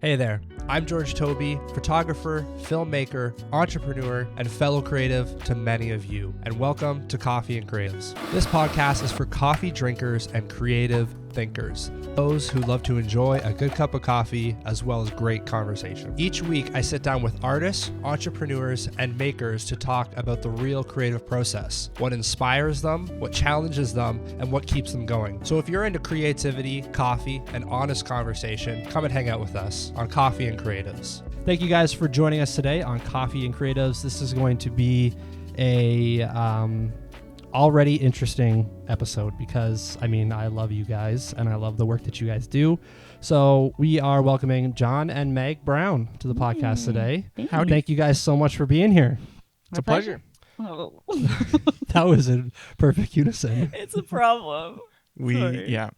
Hey there, I'm George Toby, photographer, filmmaker, entrepreneur, and fellow creative to many of you, and welcome to Coffee and Creatives. This podcast is for coffee drinkers and creative thinkers, those who love to enjoy a good cup of coffee as well as great conversation. Each week, I sit down with artists, entrepreneurs, and makers to talk about the real creative process, what inspires them, what challenges them, and what keeps them going. So if you're into creativity, coffee, and honest conversation, come and hang out with us on Coffee and Creatives. Thank you guys for joining us today on Coffee and Creatives. This is going to be a already interesting episode because, I love you guys and I love the work that you guys do. So we are welcoming Jon and Meg Brown to the podcast today. Thank you guys so much for being here. It's a pleasure. Oh. That was in perfect unison. It's a problem. Yeah.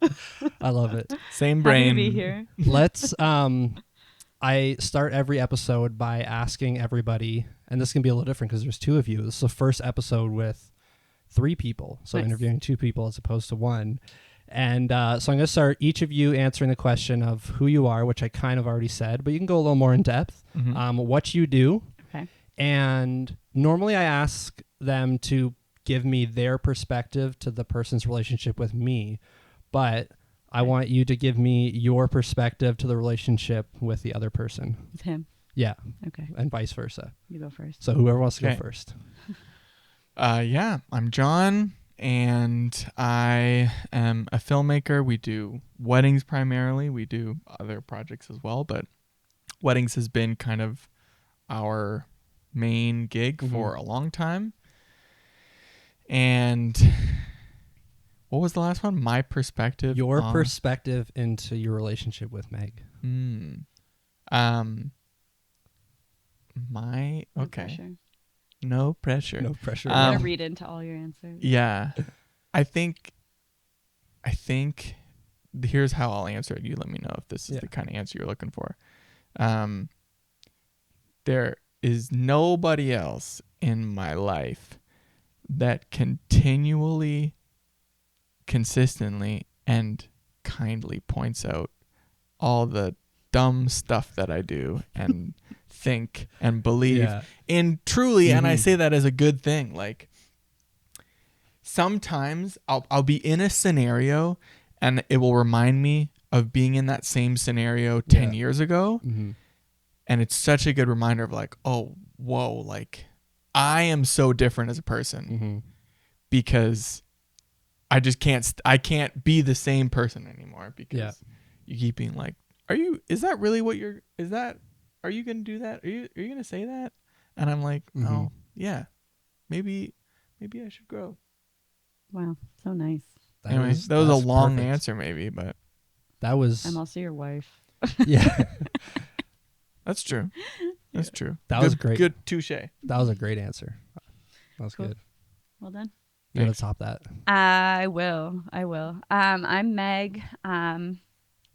I love it. Same brain. Happy to be here. Let's, I start every episode by asking everybody, and this can be a little different because there's two of you. This is the first episode with 3 people. So Nice. interviewing 2 people as opposed to 1. And so I'm going to start each of you answering the question of who you are, which I kind of already said, but you can go a little more in depth. Mm-hmm. What you do. Okay. And normally I ask them to give me their perspective to the person's relationship with me, but I want you to give me your perspective to the relationship with the other person. With him. Yeah. Okay. And vice versa. You go first. So whoever wants to Okay. go first. I'm Jon, and I am a filmmaker. We do weddings primarily. We do other projects as well, but weddings has been kind of our main gig for a long time. And what was the last one? My perspective. Your on- perspective into your relationship with Meg. No Okay. pressure. No pressure. No pressure. I'm Um, gonna read into all your answers. Yeah. I think here's how I'll answer it. You let me know if this is the kind of answer you're looking for. There is nobody else in my life that continually, consistently, and kindly points out all the dumb stuff that I do and think and believe in truly, and I say that as a good thing. Like, sometimes I'll be in a scenario and it will remind me of being in that same scenario 10 years ago. Mm-hmm. And it's such a good reminder of like, oh, whoa, like I am so different as a person because I just I can't be the same person anymore because you keep being like, are you going to do that? Are you going to say that? And I'm like, oh, yeah, maybe I should grow. Wow. So nice. Anyway, that was a long perfect. answer maybe, but That was, I'm also your wife. yeah, that's true. That's true. That was great. Good touche. that was a great answer. That was Cool. good. Well done. You want Thanks. to top that? I will. I'm Meg.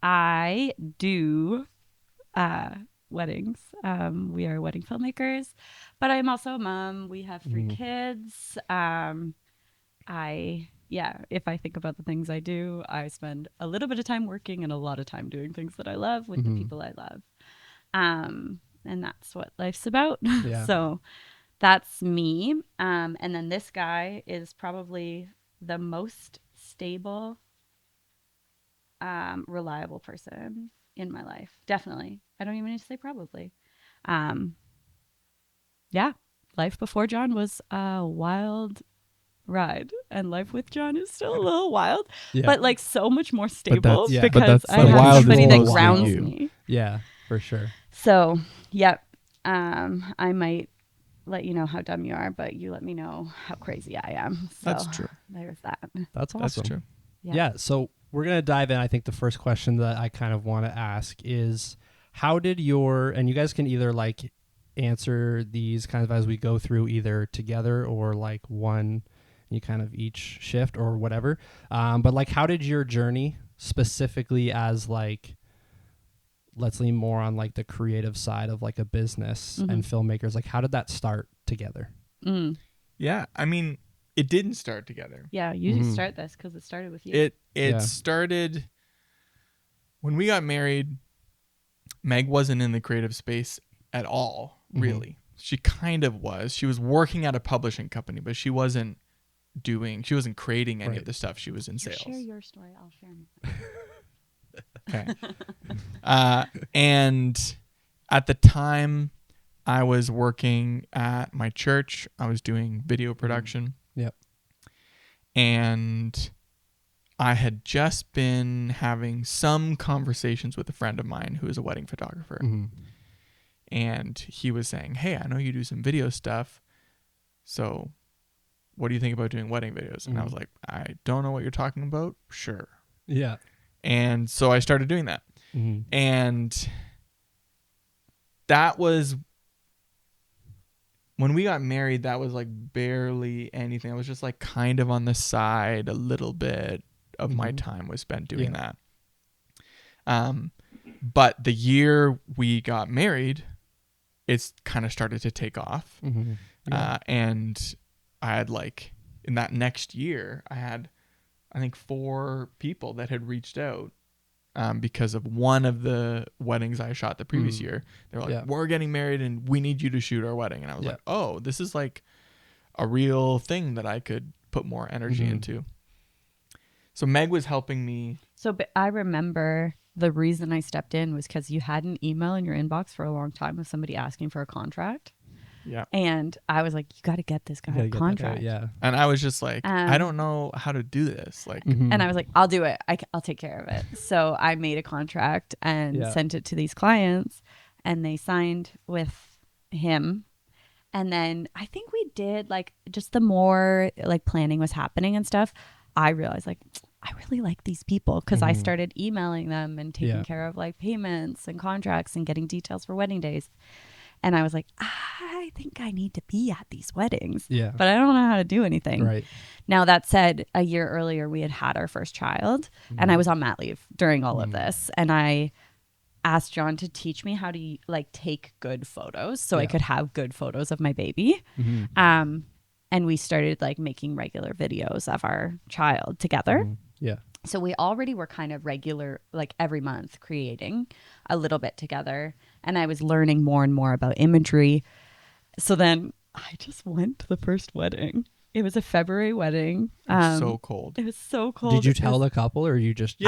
I do weddings. We are wedding filmmakers, but I'm also a mom. We have 3 kids. If I think about the things I do, I spend a little bit of time working and a lot of time doing things that I love with the people I love. And that's what life's about. Yeah. So that's me. And then this guy is probably the most stable, reliable person in my life. Definitely. I don't even need to say probably. Life before Jon was a wild ride, and life with Jon is still a little wild, but like so much more stable that's- because but I the have wild somebody is that mostly grounds you. me. Yeah, for sure. So, yep. I might let you know how dumb you are, but you let me know how crazy I am. So That's true. There's that. That's awesome. That's true. Yeah. So we're going to dive in. I think the first question that I kind of want to ask is, how did and you guys can either like answer these kind of as we go through either together or like one, you kind of each shift or whatever. But like, how did your journey specifically as like, let's lean more on like the creative side of like a business and filmmakers, like how did that start together? Yeah, I mean, it didn't start together. Yeah, you start this because it started with you. It started when we got married. Meg wasn't in the creative space at all, really. She kind of was. She was working at a publishing company, but she wasn't creating any of the stuff. She was in sales. Share your story. I'll share mine. Okay. And at the time, I was working at my church. I was doing video production. Yep. And I had just been having some conversations with a friend of mine who is a wedding photographer. And he was saying, hey, I know you do some video stuff. So what do you think about doing wedding videos? And I was like, I don't know what you're talking about. Sure. Yeah. And so I started doing that. And that was when we got married. That was like barely anything. I was just like kind of on the side. A little bit of my time was spent doing that. But the year we got married, it's kind of started to take off. And I had like, in that next year, I had, I think 4 people that had reached out because of one of the weddings I shot the previous year. They were like, we're getting married and we need you to shoot our wedding. And I was like, oh, this is like a real thing that I could put more energy into. So Meg was helping me. So but I remember the reason I stepped in was because you had an email in your inbox for a long time of somebody asking for a contract. Yeah. And I was like, you got to get this guy a contract. Yeah. And I was just like, I don't know how to do this. Like, and I was like, I'll do it. I'll take care of it. So I made a contract and sent it to these clients, and they signed with him. And then I think we did like, just the more like planning was happening and stuff, I realized like, I really like these people, because I started emailing them and taking care of like payments and contracts and getting details for wedding days. And I was like, I think I need to be at these weddings. Yeah. But I don't know how to do anything. Right. Now, that said, a year earlier, we had our first child, and I was on mat leave during all of this. And I asked Jon to teach me how to like take good photos so I could have good photos of my baby. And we started like making regular videos of our child together. Yeah. So we already were kind of regular, like every month creating a little bit together. And I was learning more and more about imagery. So then I just went to the first wedding. It was a February wedding. so cold. It was so cold. Did you tell the couple, or you just? We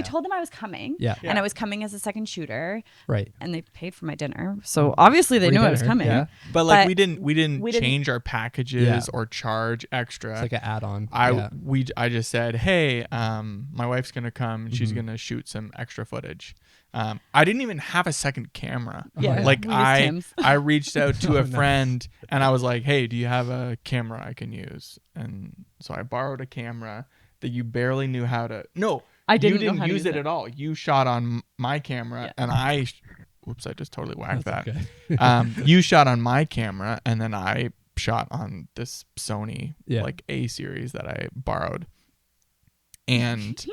told them I was coming. Yeah. And I was coming as a second shooter. Right. And they paid for my dinner, so obviously they knew I was coming. Yeah. But like we didn't change our packages or charge extra. It's like an add-on. I just said, hey, my wife's gonna come and she's gonna shoot some extra footage. I didn't even have a second camera. Yeah. Like I reached out to a friend and I was like, hey, do you have a camera I can use? And so I borrowed a camera that you barely knew how to. No, I didn't. You didn't use it at all. You shot on my camera and I. Whoops! I just totally whacked that. Okay. You shot on my camera and then I shot on this Sony like A series that I borrowed. And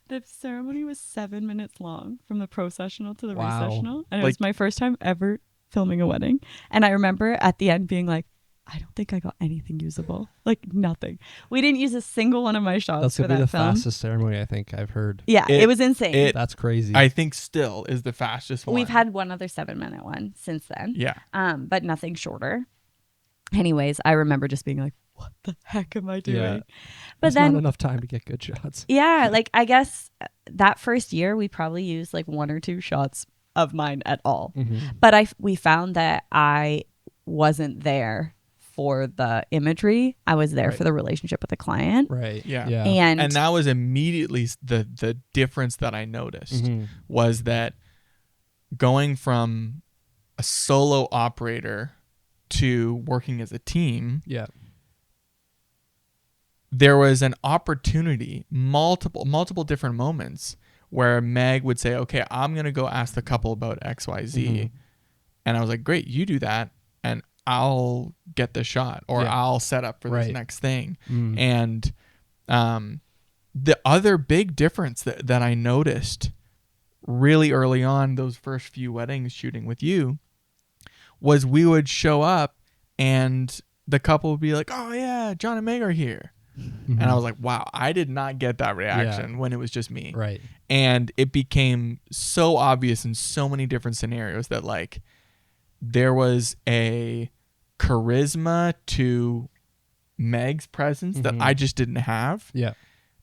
the ceremony was 7 minutes long, from the processional to the recessional, and it was my first time ever filming a wedding. And I remember at the end being like, I don't think I got anything usable, like nothing. We didn't use a single one of my shots. That's gonna be the film. fastest ceremony I think I've heard. Yeah, it was insane. That's crazy. I think still is the fastest one. We've had one other 7-minute one since then. Yeah. But nothing shorter. Anyways, I remember just being like, what the heck am I doing? Yeah. But There's then not enough time to get good shots. Yeah, like I guess that first year we probably used like 1 or 2 shots of mine at all. But we found that I wasn't there for the imagery. I was there for the relationship with the client. Right. Yeah. And that was immediately the difference that I noticed was that going from a solo operator to working as a team. Yeah. There was an opportunity, multiple different moments where Meg would say, okay, I'm going to go ask the couple about XYZ. And I was like, great, you do that and I'll get the shot, or I'll set up for this next thing. And the other big difference that I noticed really early on, those first few weddings shooting with you, was we would show up and the couple would be like, oh yeah, Jon and Meg are here. And I was like, wow, I did not get that reaction when it was just me. Right. And it became so obvious in so many different scenarios that like there was a charisma to Meg's presence that I just didn't have. Yeah.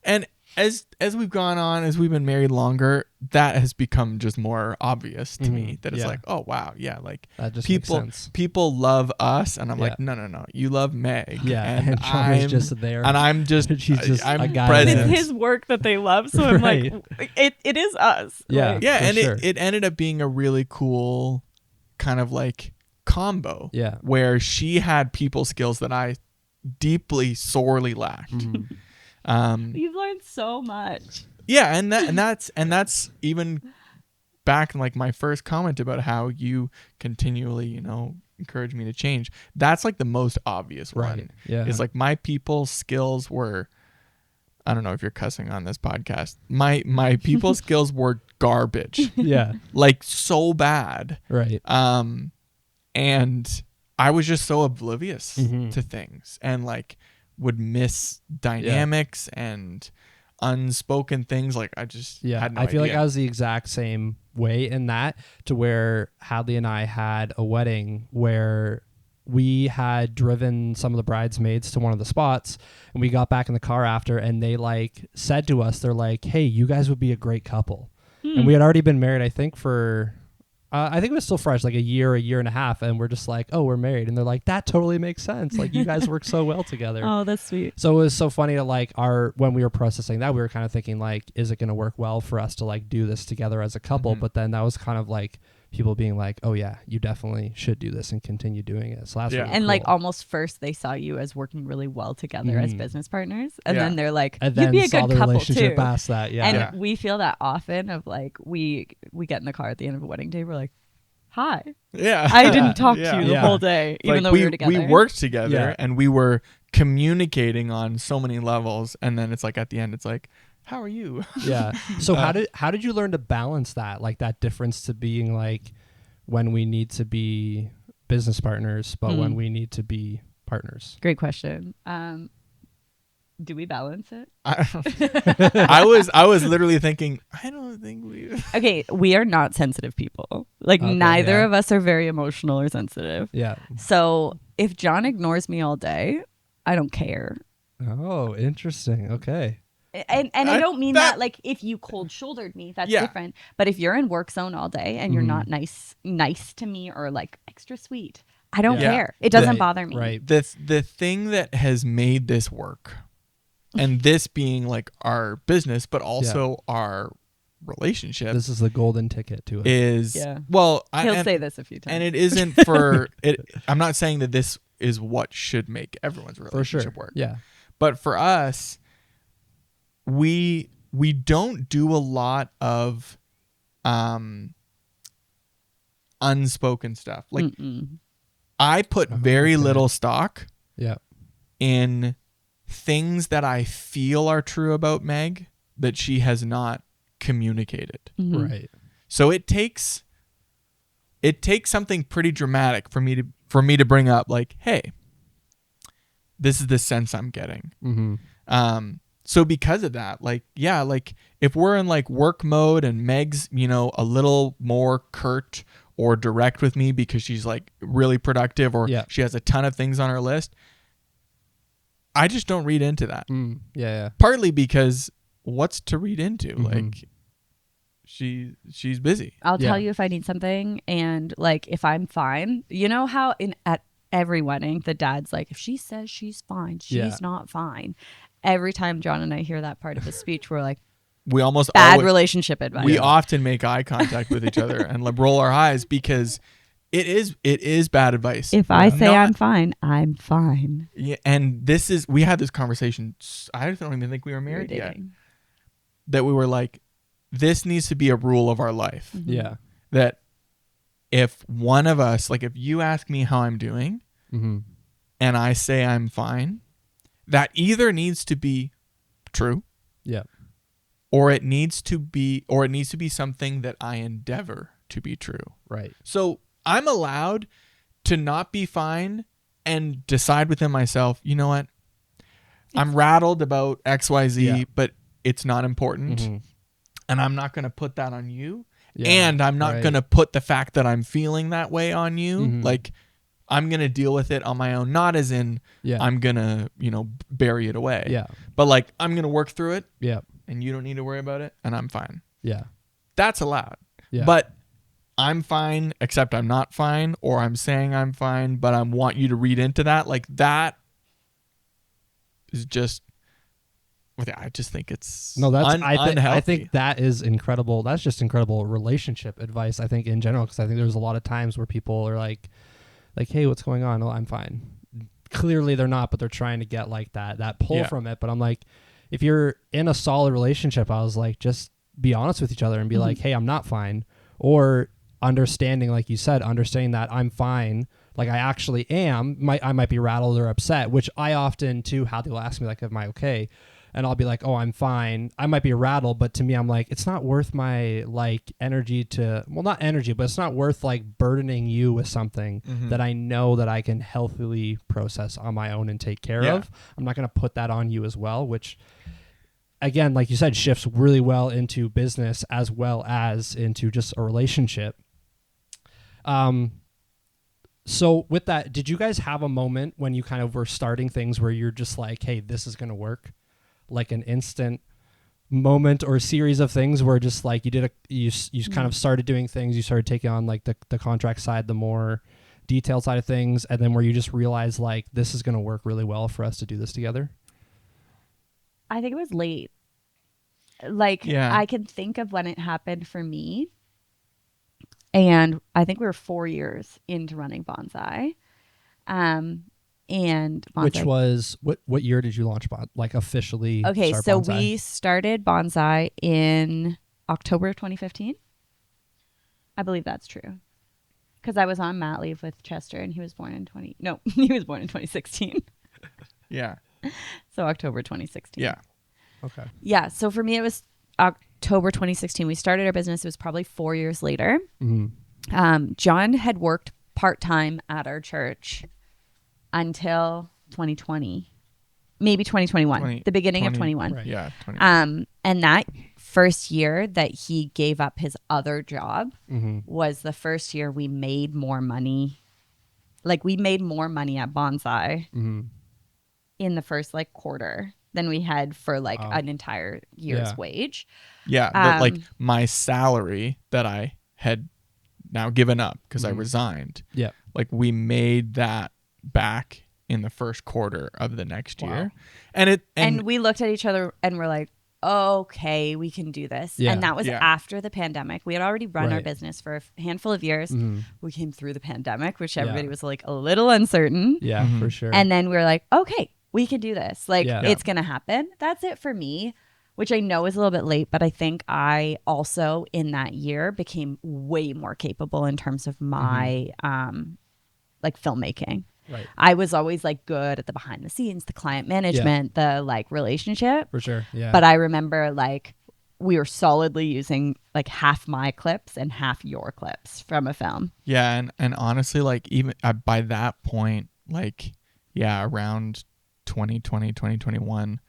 And as we've gone on, as we've been married longer, that has become just more obvious to me that it's like, oh wow, yeah, like that just makes sense. People love us, and I'm like, no, you love Meg. Yeah, and I'm just there, and I'm just she's just I'm It's present. his work that they love, so I'm like, it is us. Yeah, like, yeah, and sure. it ended up being a really cool kind of like combo. Yeah, where she had people skills that I deeply, sorely lacked. You've learned so much. Yeah, and that's even back in like my first comment about how you continually, encourage me to change. That's like the most obvious one. Yeah. It's like my people skills were, I don't know if you're cussing on this podcast. My people skills were garbage. Yeah. Like so bad. Right. And I was just so oblivious to things and like would miss dynamics and unspoken things. Like I just had no I feel idea. like I was the exact same way in that, to where Hadley and I had a wedding where we had driven some of the bridesmaids to one of the spots, and we got back in the car after, and they like said to us, they're like, hey, you guys would be a great couple. And we had already been married, I think for I think it was still fresh, like a year and a half, and we're just like, oh, we're married. And they're like, that totally makes sense. Like, you guys work so well together. Oh, that's sweet. So it was so funny to like when we were processing that, we were kind of thinking like, is it going to work well for us to like do this together as a couple? But then that was kind of like people being like, oh yeah, you definitely should do this and continue doing it. So that's really and cool. like almost first they saw you as working really well together as business partners, and then they're like, and you'd then be a saw good the couple relationship too. past that. And we feel that often of like we get in the car at the end of a wedding day, we're like, hi. Yeah. I didn't talk to you the Yeah. whole day, even Like, though we were together. We worked together Yeah. and we were communicating on so many levels. And then it's like at the end, it's like, how are you? Yeah. So how did you learn to balance that, like that difference to being like when we need to be business partners, but when we need to be partners? Great question. Do we balance it? I was literally thinking, I don't think we. Okay, we are not sensitive people. Like Okay, neither of us are very emotional or sensitive. Yeah. So if John ignores me all day, I don't care. Oh, interesting. Okay. And I don't mean that like if you cold shouldered me, that's different. But if you're in work zone all day and you're not nice to me or like extra sweet, I don't care. It doesn't bother me. Right. The thing that has made this work, and this being like our business, but also our relationship, This is the golden ticket to it. is well. He'll say this a few times. And it isn't for it. I'm not saying that this is what should make everyone's relationship work. Yeah. But for us, we don't do a lot of unspoken stuff. Like I put very little stock in things that I feel are true about Meg that she has not communicated. Right. So it takes something pretty dramatic for me to bring up like, hey, this is the sense I'm getting. So because of that, like, yeah, like if we're in like work mode and Meg's, a little more curt or direct with me because she's like really productive or she has a ton of things on her list, I just don't read into that. Yeah. Partly because what's to read into? Like she's busy. I'll tell you if I need something, and like if I'm fine. You know how at every wedding the dad's like, if she says she's fine, she's not fine. Every time John and I hear that part of his speech, we're like, we almost bad relationship advice. We often make eye contact with each other and roll our eyes because it is bad advice. If I say I'm fine, I'm fine. Yeah, and we had this conversation. I don't even think we were married yet. That we were like, this needs to be a rule of our life. Yeah. That if one of us, like if you ask me how I'm doing and I say I'm fine, that either needs to be true. Yeah. Or it needs to be something that I endeavor to be true. Right. So I'm allowed to not be fine and decide within myself, you know what? I'm rattled about XYZ, Yeah. but it's not important. Mm-hmm. And I'm not going to put that on you. Yeah, and I'm not right. going to put the fact that I'm feeling that way on you. Mhm. Like, I'm going to deal with it on my own. Not as in I'm going to, bury it away. Yeah. But like, I'm going to work through it. Yeah. And you don't need to worry about it. And I'm fine. Yeah. That's allowed. Yeah. But I'm fine, except I'm not fine, or I'm saying I'm fine, but I want you to read into that. Like, that is just, I just think it's unhealthy. unhealthy. I think that is incredible. That's just incredible relationship advice, I think, in general, because I think there's a lot of times where people are like, hey, what's going on? Oh, I'm fine. Clearly they're not, but they're trying to get like that pull from it. But I'm like, if you're in a solid relationship, I was like, just be honest with each other and be like, hey, I'm not fine. Or understanding, like you said, understanding that I'm fine. Like I actually am. I might be rattled or upset, which I often too, how they'll ask me like, am I okay? And I'll be like, oh, I'm fine. I might be rattled, but to me, I'm like, it's not worth my like energy not energy, but it's not worth like burdening you with something that I know that I can healthily process on my own and take care of. I'm not going to put that on you as well, which again, like you said, shifts really well into business as well as into just a relationship. So with that, did you guys have a moment when you kind of were starting things where you're just like, hey, this is going to work? Like an instant moment or series of things where just like you kind of started doing things, you started taking on like the contract side, the more detailed side of things, and then where you just realized like this is going to work really well for us to do this together? I think it was late. Like I can think of when it happened for me. And I think we were 4 years into running Bonsai. And Bonsai. Which was what year did you launch like officially? Okay, so Bonsai? we started Bonsai in October of 2015. I believe that's true. Because I was on mat leave with Chester and he was born in 2016. Yeah. So October 2016. Yeah. Okay. Yeah, so for me it was October 2016. We started our business. It was probably 4 years later. Mm-hmm. John had worked part-time at our church until 2020, maybe 2021, the beginning of 21. Right. Yeah. 20. And that first year that he gave up his other job was the first year we made more money. Like we made more money at Bonsai in the first like quarter than we had for like an entire year's wage. Yeah. But like my salary that I had now given up because I resigned. Yeah. Like we made that back in the first quarter of the next year. And we looked at each other and we're like, okay, we can do this. Yeah. And that was after the pandemic. We had already run our business for a handful of years. We came through the pandemic, which everybody was like a little uncertain. Yeah, for sure. And then we were like, okay, we can do this. Like it's going to happen. That's it for me, which I know is a little bit late, but I think I also in that year became way more capable in terms of my like filmmaking. Right. I was always like good at the behind the scenes, the client management, the like relationship. For sure. Yeah. But I remember like we were solidly using like half my clips and half your clips from a film. Yeah. And honestly, like even by that point, like, around 2020, 2021,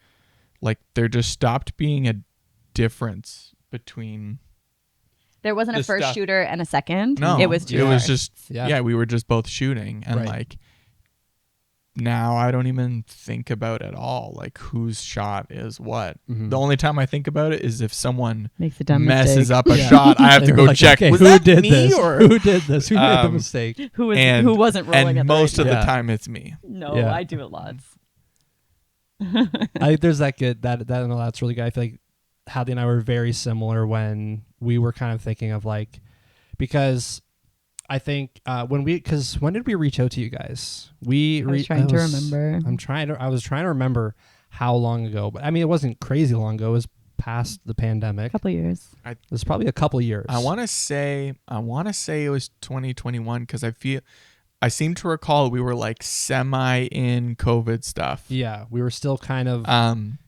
like there just stopped being a difference between. There wasn't a first shooter and a second. No, it was just we were just both shooting, and like now I don't even think about at all like whose shot is what. The only time I think about it is if someone makes a dumb messes mistake. up a shot, I have to go like, check. Okay, was who that did me this? or who did this? Who made the mistake? Who wasn't rolling? And at most the of the time, it's me. No, I do it lots. There's that good that's really good. I feel like Hadley and I were very similar when we were kind of thinking of like, because I think when did we reach out to you guys? I was trying to remember. I was trying to remember how long ago, but I mean it wasn't crazy long ago. It was past the pandemic. A couple years. It was probably a couple years. I want to say it was 2021 because I seem to recall we were like semi in COVID stuff. Yeah, we were still kind of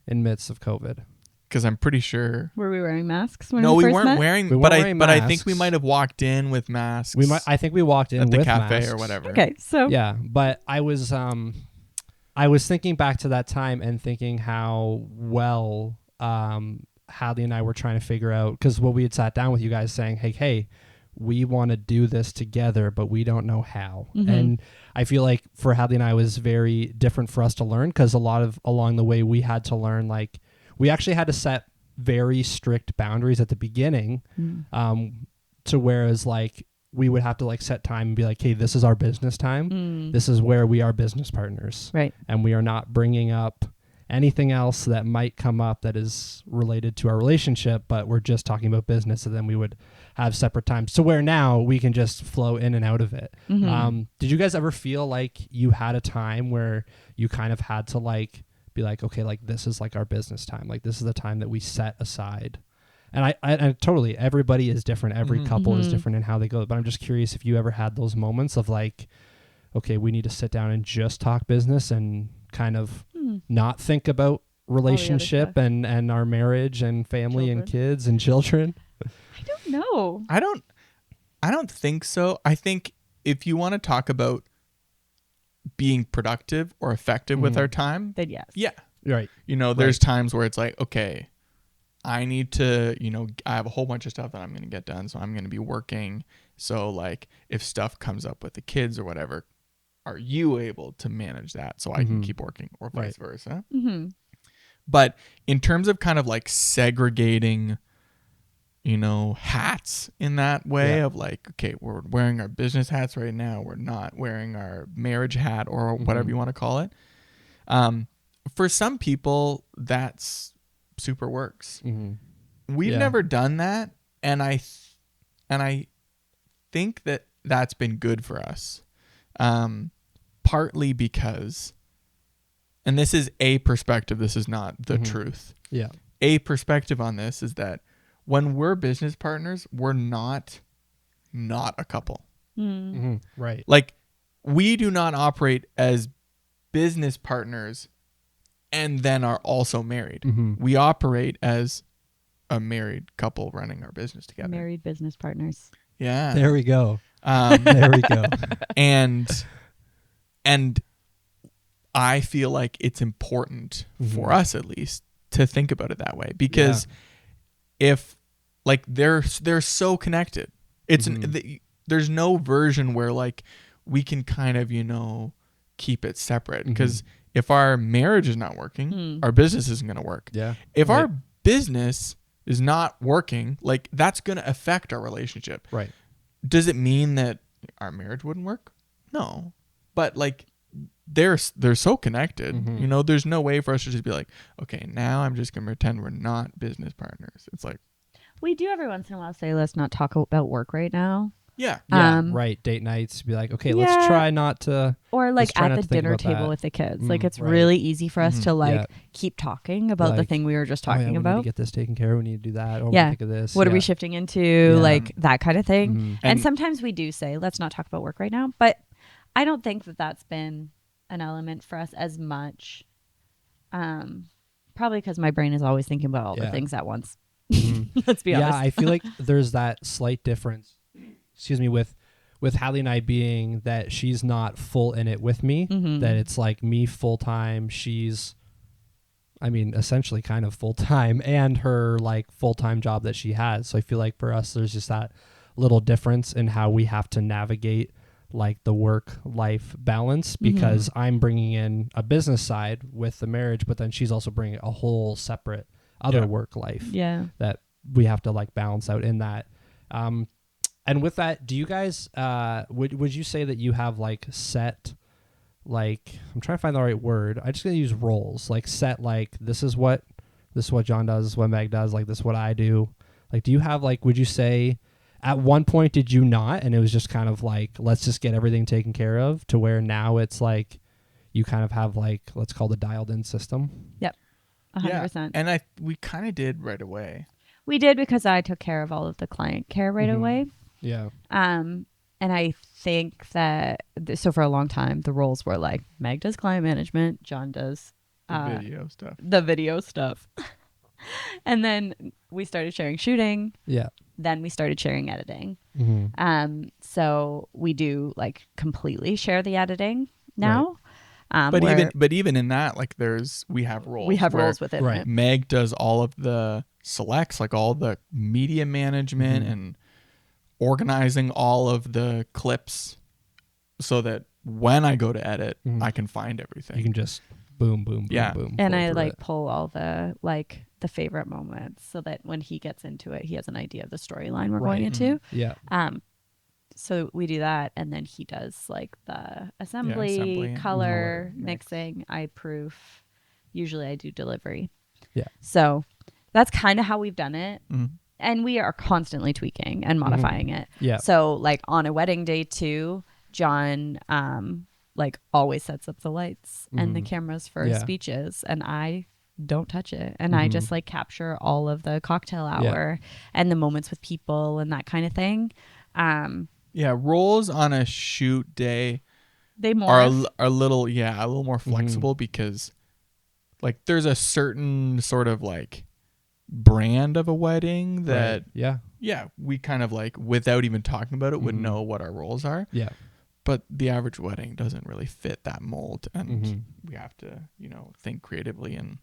in midst of COVID. Because I'm pretty sure. Were we wearing masks when we first weren't met? wearing. We but weren't wearing I think masks. we might have walked in with masks. I think we walked in at the with cafe masks. or whatever. Okay, so yeah, but I was I was thinking back to that time and thinking how well Hadley and I were trying to figure out, because what we had sat down with you guys saying, hey, we want to do this together, but we don't know how. Mm-hmm. And I feel like for Hadley and I, it was very different for us to learn, because a lot of along the way we had to learn, like we actually had to set very strict boundaries at the beginning, to whereas like we would have to like set time and be like, hey, this is our business time. This is where we are business partners. Right. And we are not bringing up anything else that might come up that is related to our relationship, but we're just talking about business. And then we would have separate times to where now we can just flow in and out of it. Did you guys ever feel like you had a time where you kind of had to like be like, okay, like this is like our business time. Like this is the time that we set aside. And I totally, everybody is different. Every couple is different in how they go. But I'm just curious if you ever had those moments of like, okay, we need to sit down and just talk business and kind of not think about relationship and our marriage and family and kids and children. I don't know. I don't think so. I think if you want to talk about being productive or effective with our time, then yes. Yeah. Right. You know, there's times where it's like, okay, I need to, you know, I have a whole bunch of stuff that I'm going to get done. So I'm going to be working. So like if stuff comes up with the kids or whatever, are you able to manage that so I can keep working, or vice versa? But in terms of kind of like segregating, you know, hats in that way of like, okay, we're wearing our business hats right now. We're not wearing our marriage hat or whatever you want to call it. For some people, that's super works. We've never done that. And I think that that's been good for us. Partly because, and this is a perspective, this is not the truth. Yeah. A perspective on this is that when we're business partners, we're not a couple. Right. Like we do not operate as business partners and then are also married. We operate as a married couple running our business together. Married business partners. Yeah. There we go. There we go. And I feel like it's important for us, at least, to think about it that way, because if like they're so connected, it's there's no version where like we can kind of, you know, keep it separate, because if our marriage is not working, our business isn't going to work. Yeah. If our business is not working, like that's going to affect our relationship. Right. Does it mean that our marriage wouldn't work? No. But like they're so connected, you know, there's no way for us to just be like, okay, now I'm just going to pretend we're not business partners. It's like, we do every once in a while say, let's not talk about work right now. Yeah. Right. Date nights, be like, okay, let's try not to. Or like try at not the to think dinner about table that. with the kids. Like it's really easy for us to like keep talking about the Like, thing we were just talking We need about. to get this taken care of. We need to do that. Or we think of this. What are we shifting into? Like that kind of thing. And And sometimes we do say, let's not talk about work right now. But I don't think that that's been an element for us as much. Probably because my brain is always thinking about all the things at once. Let's be honest. Yeah, I feel like there's that slight difference, with Hallie and I being that she's not full in it with me, that it's like me full time. She's, I mean, essentially kind of full time, and her like full time job that she has. So I feel like for us, there's just that little difference in how we have to navigate like the work life balance, because I'm bringing in a business side with the marriage, but then she's also bringing a whole separate other work life that we have to like balance out in that. And with that, do you guys, would you say that you have like set, like, I'm trying to find the right word. I just gonna use roles, like set, like this is what John does, this is what Meg does, like this is what I do. Like, do you have like, would you say at one point did you not, and it was just kind of like, let's just get everything taken care of, to where now it's like you kind of have like, let's call the dialed in system? Yep. 100%. And we kind of did right away. We did, because I took care of all of the client care right away. Yeah. And I think that, so for a long time, the roles were like, Meg does client management, John does the video stuff. And then we started sharing shooting. Yeah. Then we started sharing editing. So we do like completely share the editing now. But even in that, like we have roles. We have roles within it. Meg does all of the selects, like all the media management Mm-hmm. and organizing all of the clips, so that when I go to edit, Mm-hmm. I can find everything. You can just boom, boom, boom, boom. And flow I through like it. pull all the favorite moments so that when he gets into it, he has an idea of the storyline we're going into. Yeah. So we do that, and then he does like the assembly and color, mix. mixing. I proof. Usually I do delivery. Yeah. So that's kind of how we've done it. Mm-hmm. And we are constantly tweaking and modifying it. Yeah. So like on a wedding day too, Jon like always sets up the lights and the cameras for speeches, and I don't touch it. And I just like capture all of the cocktail hour and the moments with people and that kind of thing. Roles on a shoot day They are morph. a little more flexible because like there's a certain sort of like brand of a wedding that we kind of like, without even talking about it, would know what our roles are. Yeah. But the average wedding doesn't really fit that mold, and we have to, think creatively, and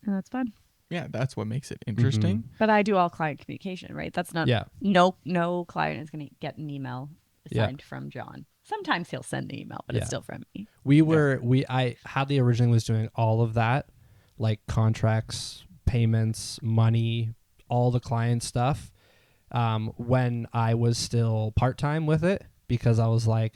that's fun. Yeah, that's what makes it interesting. But I do all client communication, right? That's not no client is going to get an email assigned from Jon. Sometimes he'll send the email, but it's still from me. I Hadley originally was doing all of that, like contracts, payments, money, all the client stuff, when I was still part-time with it, because I was like,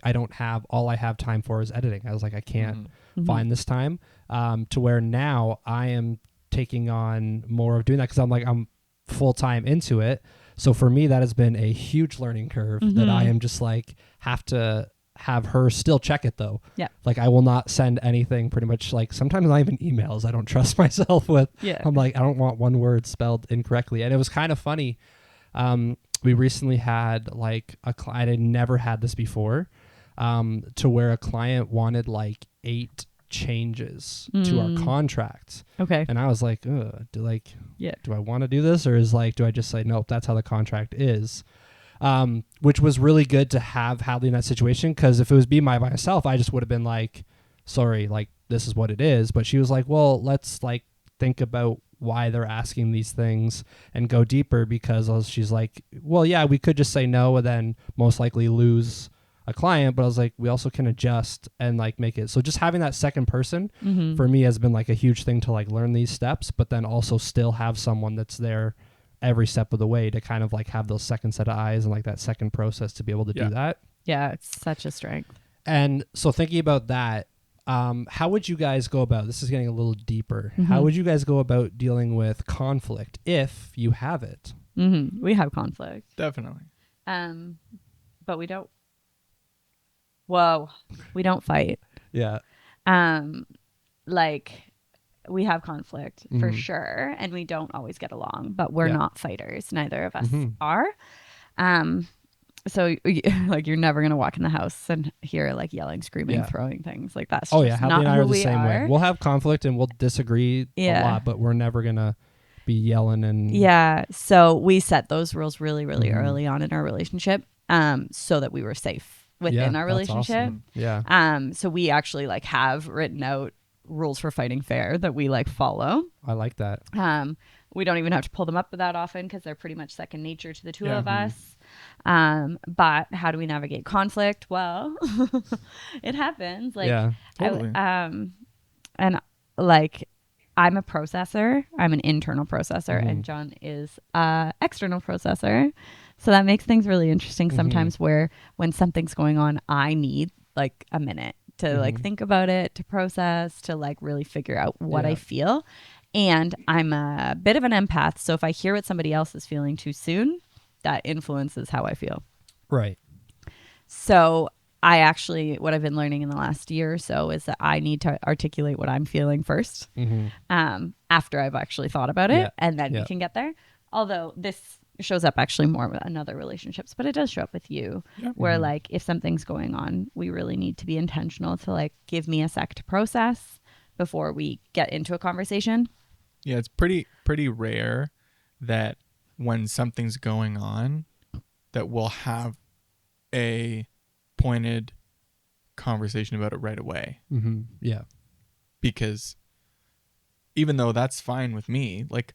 all I have time for is editing. I was like, I can't find this time, to where now I am taking on more of doing that because I'm full-time into it. So for me, that has been a huge learning curve that I am just like, have to have her still check it though. Yeah. Like I will not send anything, pretty much, like sometimes not even emails I don't trust myself with. Yeah. I'm like, I don't want one word spelled incorrectly. And it was kind of funny. We recently had like a client, I had never had this before, to where a client wanted like 8 changes to our contract. Okay. And I was like, do I want to do this, or do I just say nope, that's how the contract is? Which was really good to have Hadley in that situation, because if it was by myself, I just would have been like, sorry, like this is what it is. But she was like, well, let's like think about why they're asking these things and go deeper, because she's like, well, yeah, we could just say no and then most likely lose a client, but I was like, we also can adjust and like make it. So just having that second person for me has been like a huge thing to like learn these steps, but then also still have someone that's there every step of the way to kind of like have those second set of eyes and like that second process to be able to do that. Yeah, it's such a strength. And so thinking about that, how would you guys go about, this is getting a little deeper, how would you guys go about dealing with conflict if you have it? We have conflict. Definitely. But we don't. Whoa, we don't fight. Yeah. Like we have conflict for sure, and we don't always get along, but we're not fighters. Neither of us are. So like you're never gonna walk in the house and hear like yelling, screaming, throwing things like that. Hadley and I are the same way. We'll have conflict and we'll disagree a lot, but we're never gonna be yelling and So we set those rules really, really early on in our relationship, so that we were safe within our relationship. Awesome. So we actually like have written out rules for fighting fair that we like follow. I like that. We don't even have to pull them up that often because they're pretty much second nature to the two of us. But how do we navigate conflict? Well, it happens. Like, totally. And like, I'm a processor. I'm an internal processor, and Jon is external processor. So that makes things really interesting sometimes, where when something's going on, I need like a minute to like think about it, to process, to like really figure out what I feel. And I'm a bit of an empath. So if I hear what somebody else is feeling too soon, that influences how I feel. Right. So I actually, what I've been learning in the last year or so is that I need to articulate what I'm feeling first, after I've actually thought about it, and then we can get there. Although this shows up actually more in other relationships, but it does show up with you, where like if something's going on, we really need to be intentional to like give me a sec to process before we get into a conversation. Yeah, it's pretty rare that when something's going on that we'll have a pointed conversation about it right away. Yeah. Because even though that's fine with me, like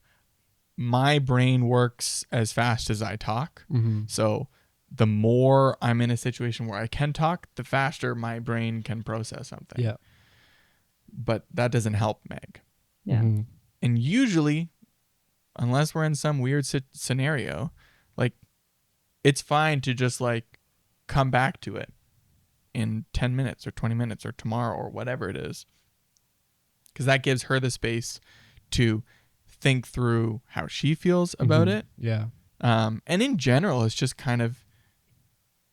my brain works as fast as I talk. So the more I'm in a situation where I can talk, the faster my brain can process something. Yeah. But that doesn't help Meg. Yeah. And usually, unless we're in some weird scenario, like it's fine to just like come back to it in 10 minutes or 20 minutes or tomorrow or whatever it is. Because that gives her the space to think through how she feels about it. Yeah. And in general, it's just kind of,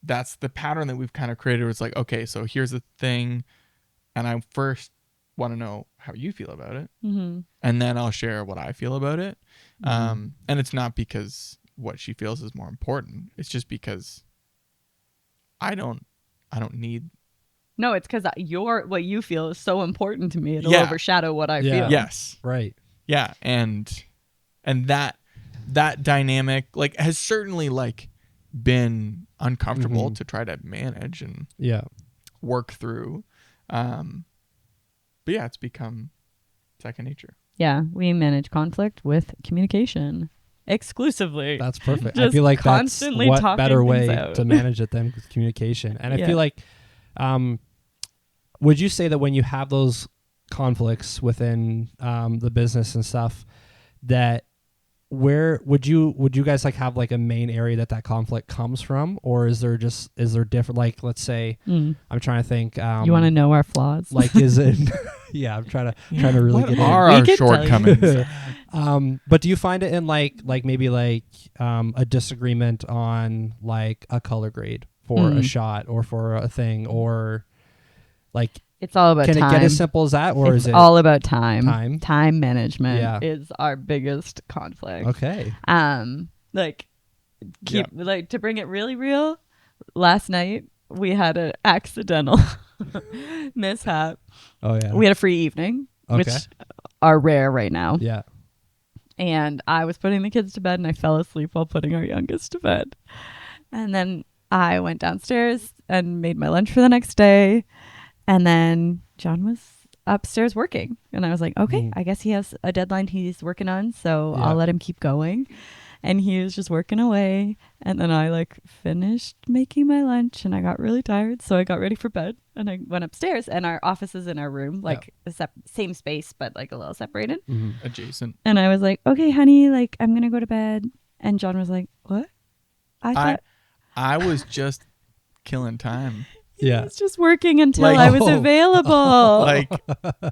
that's the pattern that we've kind of created where it's like, okay, so here's the thing. And I first want to know how you feel about it. And then I'll share what I feel about it. And it's not because what she feels is more important. It's just because I don't need. No, it's because what you feel is so important to me. It'll overshadow what I feel. Yes. Right. Yeah. And that dynamic like has certainly like been uncomfortable to try to manage and work through. But yeah, it's become second nature. Yeah. We manage conflict with communication exclusively. That's perfect. I feel like that's what better way to manage it than with communication. And I feel like, would you say that when you have those conflicts within the business and stuff, that where would you guys like have like a main area that conflict comes from, or is there different, like let's say I'm trying to think, you want to know our flaws, like is it yeah, I'm trying to really what get are in. Our shortcomings. But do you find it in like maybe like a disagreement on like a color grade for a shot or for a thing, or like it's all about can time. It get as simple as that, or is it all about time? Time management is our biggest conflict. Okay. Like to bring it really real, last night we had an accidental mishap. Oh yeah. We had a free evening, which are rare right now. Yeah. And I was putting the kids to bed and I fell asleep while putting our youngest to bed. And then I went downstairs and made my lunch for the next day. And then John was upstairs working. And I was like, okay, I guess he has a deadline he's working on. So I'll let him keep going. And he was just working away. And then I like finished making my lunch and I got really tired. So I got ready for bed and I went upstairs, and our office is in our room, like same space, but like a little separated. Adjacent. And I was like, okay, honey, like I'm going to go to bed. And John was like, what? I was just killing time. He was just working until I was available. Like,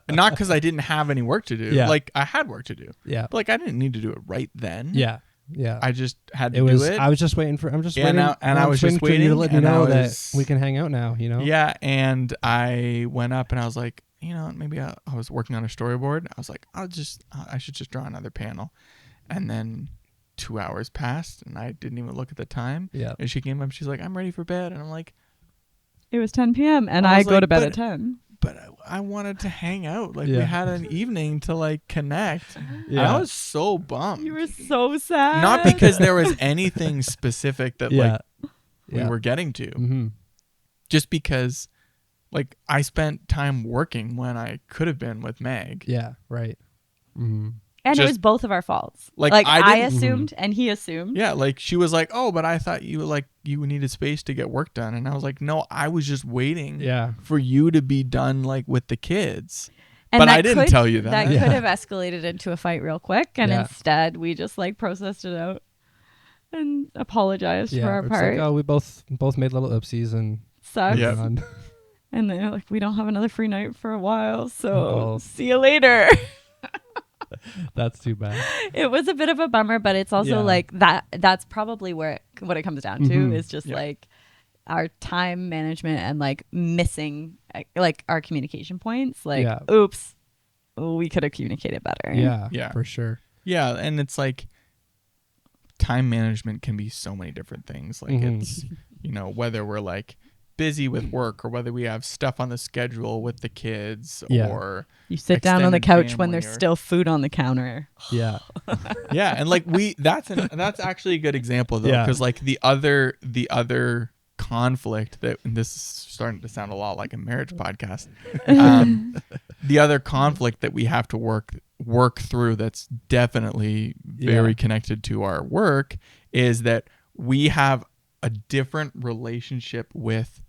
not because I didn't have any work to do. Yeah. Like, I had work to do. Yeah. But, like, I didn't need to do it right then. Yeah. Yeah. I just had to do it. I was just waiting for. I'm just yeah, waiting. I was just waiting for you to let me and know that we can hang out now. You know. Yeah, and I went up and I was like, you know, maybe I was working on a storyboard. I was like, I should just draw another panel, and then 2 hours passed and I didn't even look at the time. Yeah. And she came up. She's like, I'm ready for bed, and I'm like. It was 10 p.m. and I go to bed at 10. But I wanted to hang out. Like we had an evening to like connect. Yeah. I was so bummed. You were so sad. Not because there was anything specific that we were getting to. Just because like I spent time working when I could have been with Meg. Yeah, right. And it was both of our faults. Like I assumed and he assumed. Yeah, like she was like, "Oh, but I thought you needed space to get work done." And I was like, "No, I was just waiting for you to be done like with the kids." And but I didn't tell you that. That could have escalated into a fight real quick, and instead we just like processed it out and apologized for our part. Like, oh, we both made little oopsies and sucks. And then like we don't have another free night for a while, so see you later. That's too bad. It was a bit of a bummer, but it's also like that's probably what it comes down to is just like our time management and like missing like our communication points. Like, oops, we could have communicated better. Yeah, for sure. Yeah, and it's like time management can be so many different things. Like it's, you know, whether we're like busy with work or whether we have stuff on the schedule with the kids or you sit down on the couch when there's still food on the counter. Yeah. Yeah. And like that's actually a good example though. Cause like the other conflict that, and this is starting to sound a lot like a marriage podcast. The other conflict that we have to work through that's definitely very connected to our work is that we have a different relationship with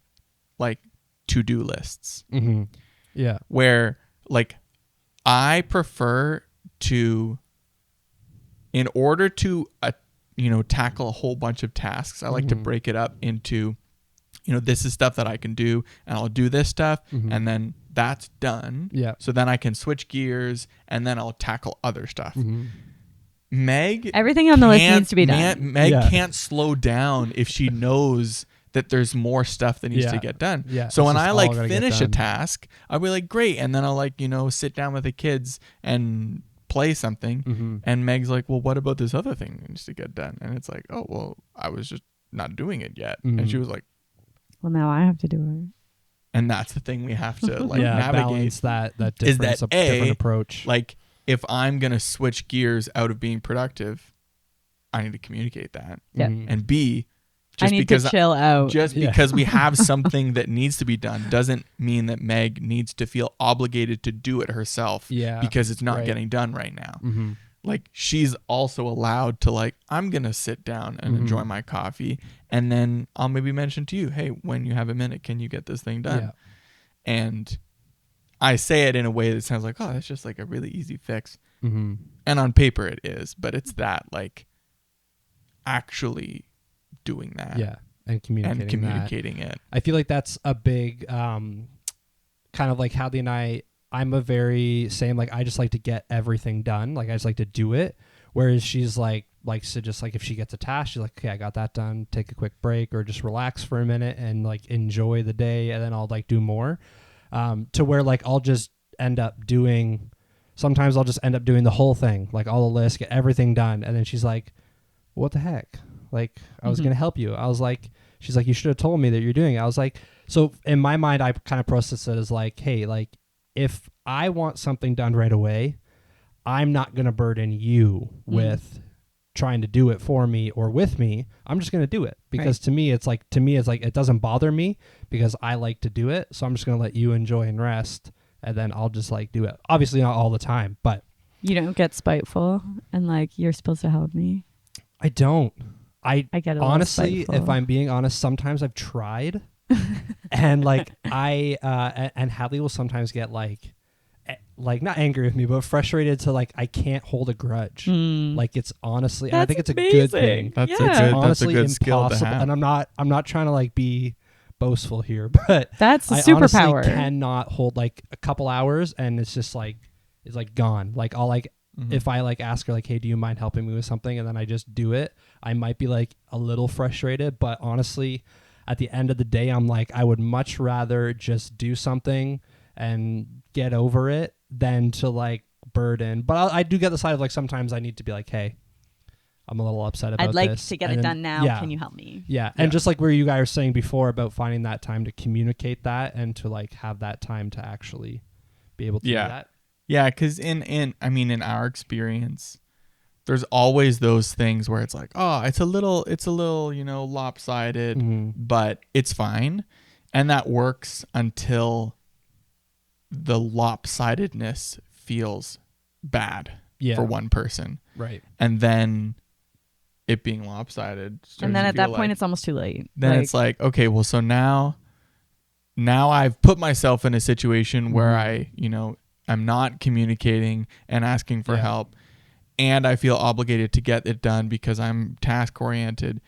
like to-do lists. Mm-hmm. Yeah. Where like I prefer to, in order to tackle a whole bunch of tasks, I like to break it up into, this is stuff that I can do, and I'll do this stuff, and then that's done. Yeah. So then I can switch gears, and then I'll tackle other stuff. Meg, everything on the list needs to be done. Meg can't slow down if she knows that there's more stuff that needs to get done. Yeah. So when I like finish a task, I'll be like, great, and then I'll like sit down with the kids and play something, and Meg's like, well, what about this other thing that needs to get done? And it's like, oh, well, I was just not doing it yet. And she was like, well, now I have to do it. And that's the thing we have to like navigate. Balance that different approach. Like if I'm gonna switch gears out of being productive, I need to communicate that. And B, I need to chill out. Just because we have something that needs to be done doesn't mean that Meg needs to feel obligated to do it herself because it's not getting done right now. Like she's also allowed to like, I'm going to sit down and enjoy my coffee. And then I'll maybe mention to you, hey, when you have a minute, can you get this thing done? And I say it in a way that sounds like, oh, that's just like a really easy fix. And on paper it is, but it's that like actually doing that and communicating it. I feel like that's a big kind of like Hadley and I'm a very same, like I just like to get everything done, like I just like to do it, whereas she's like likes to just like if she gets a task, she's like, okay, I got that done, take a quick break or just relax for a minute and like enjoy the day, and then I'll like do more, to where like I'll just end up doing the whole thing, like all the list, get everything done, and then she's like, what the heck? Like, I was going to help you. I was like, she's like, you should have told me that you're doing it. I was like, so in my mind, I kind of process it as like, hey, like if I want something done right away, I'm not going to burden you with trying to do it for me or with me. I'm just going to do it because to me, it's like, it doesn't bother me because I like to do it. So I'm just going to let you enjoy and rest. And then I'll just like do it. Obviously not all the time, but. You don't get spiteful and like, you're supposed to help me. I don't. I get honestly, if I'm being honest, sometimes I've tried, and like and Hadley will sometimes get like not angry with me, but frustrated to like I can't hold a grudge. Like it's honestly, and I think it's a good thing. That's honestly a good skill to have. And I'm not trying to like be boastful here, but that's a I superpower. Honestly cannot hold like a couple hours, and it's just like it's like gone. Like I'll like. If I like ask her like, hey, do you mind helping me with something? And then I just do it. I might be like a little frustrated, but honestly, at the end of the day, I'm like, I would much rather just do something and get over it than to like burden. But I do get the side of like, sometimes I need to be like, hey, I'm a little upset about this. I'd like to get it done now. Can you help me? Yeah. And just like where you guys were saying before about finding that time to communicate that and to like have that time to actually be able to do that. Yeah, because in our experience, there's always those things where it's like, oh, it's a little lopsided, but it's fine, and that works until the lopsidedness feels bad for one person, right? And then it being lopsided, and then at that point, it's almost too late. Then it's like, okay, well, so now I've put myself in a situation where I'm not communicating and asking for help, and I feel obligated to get it done because I'm task oriented,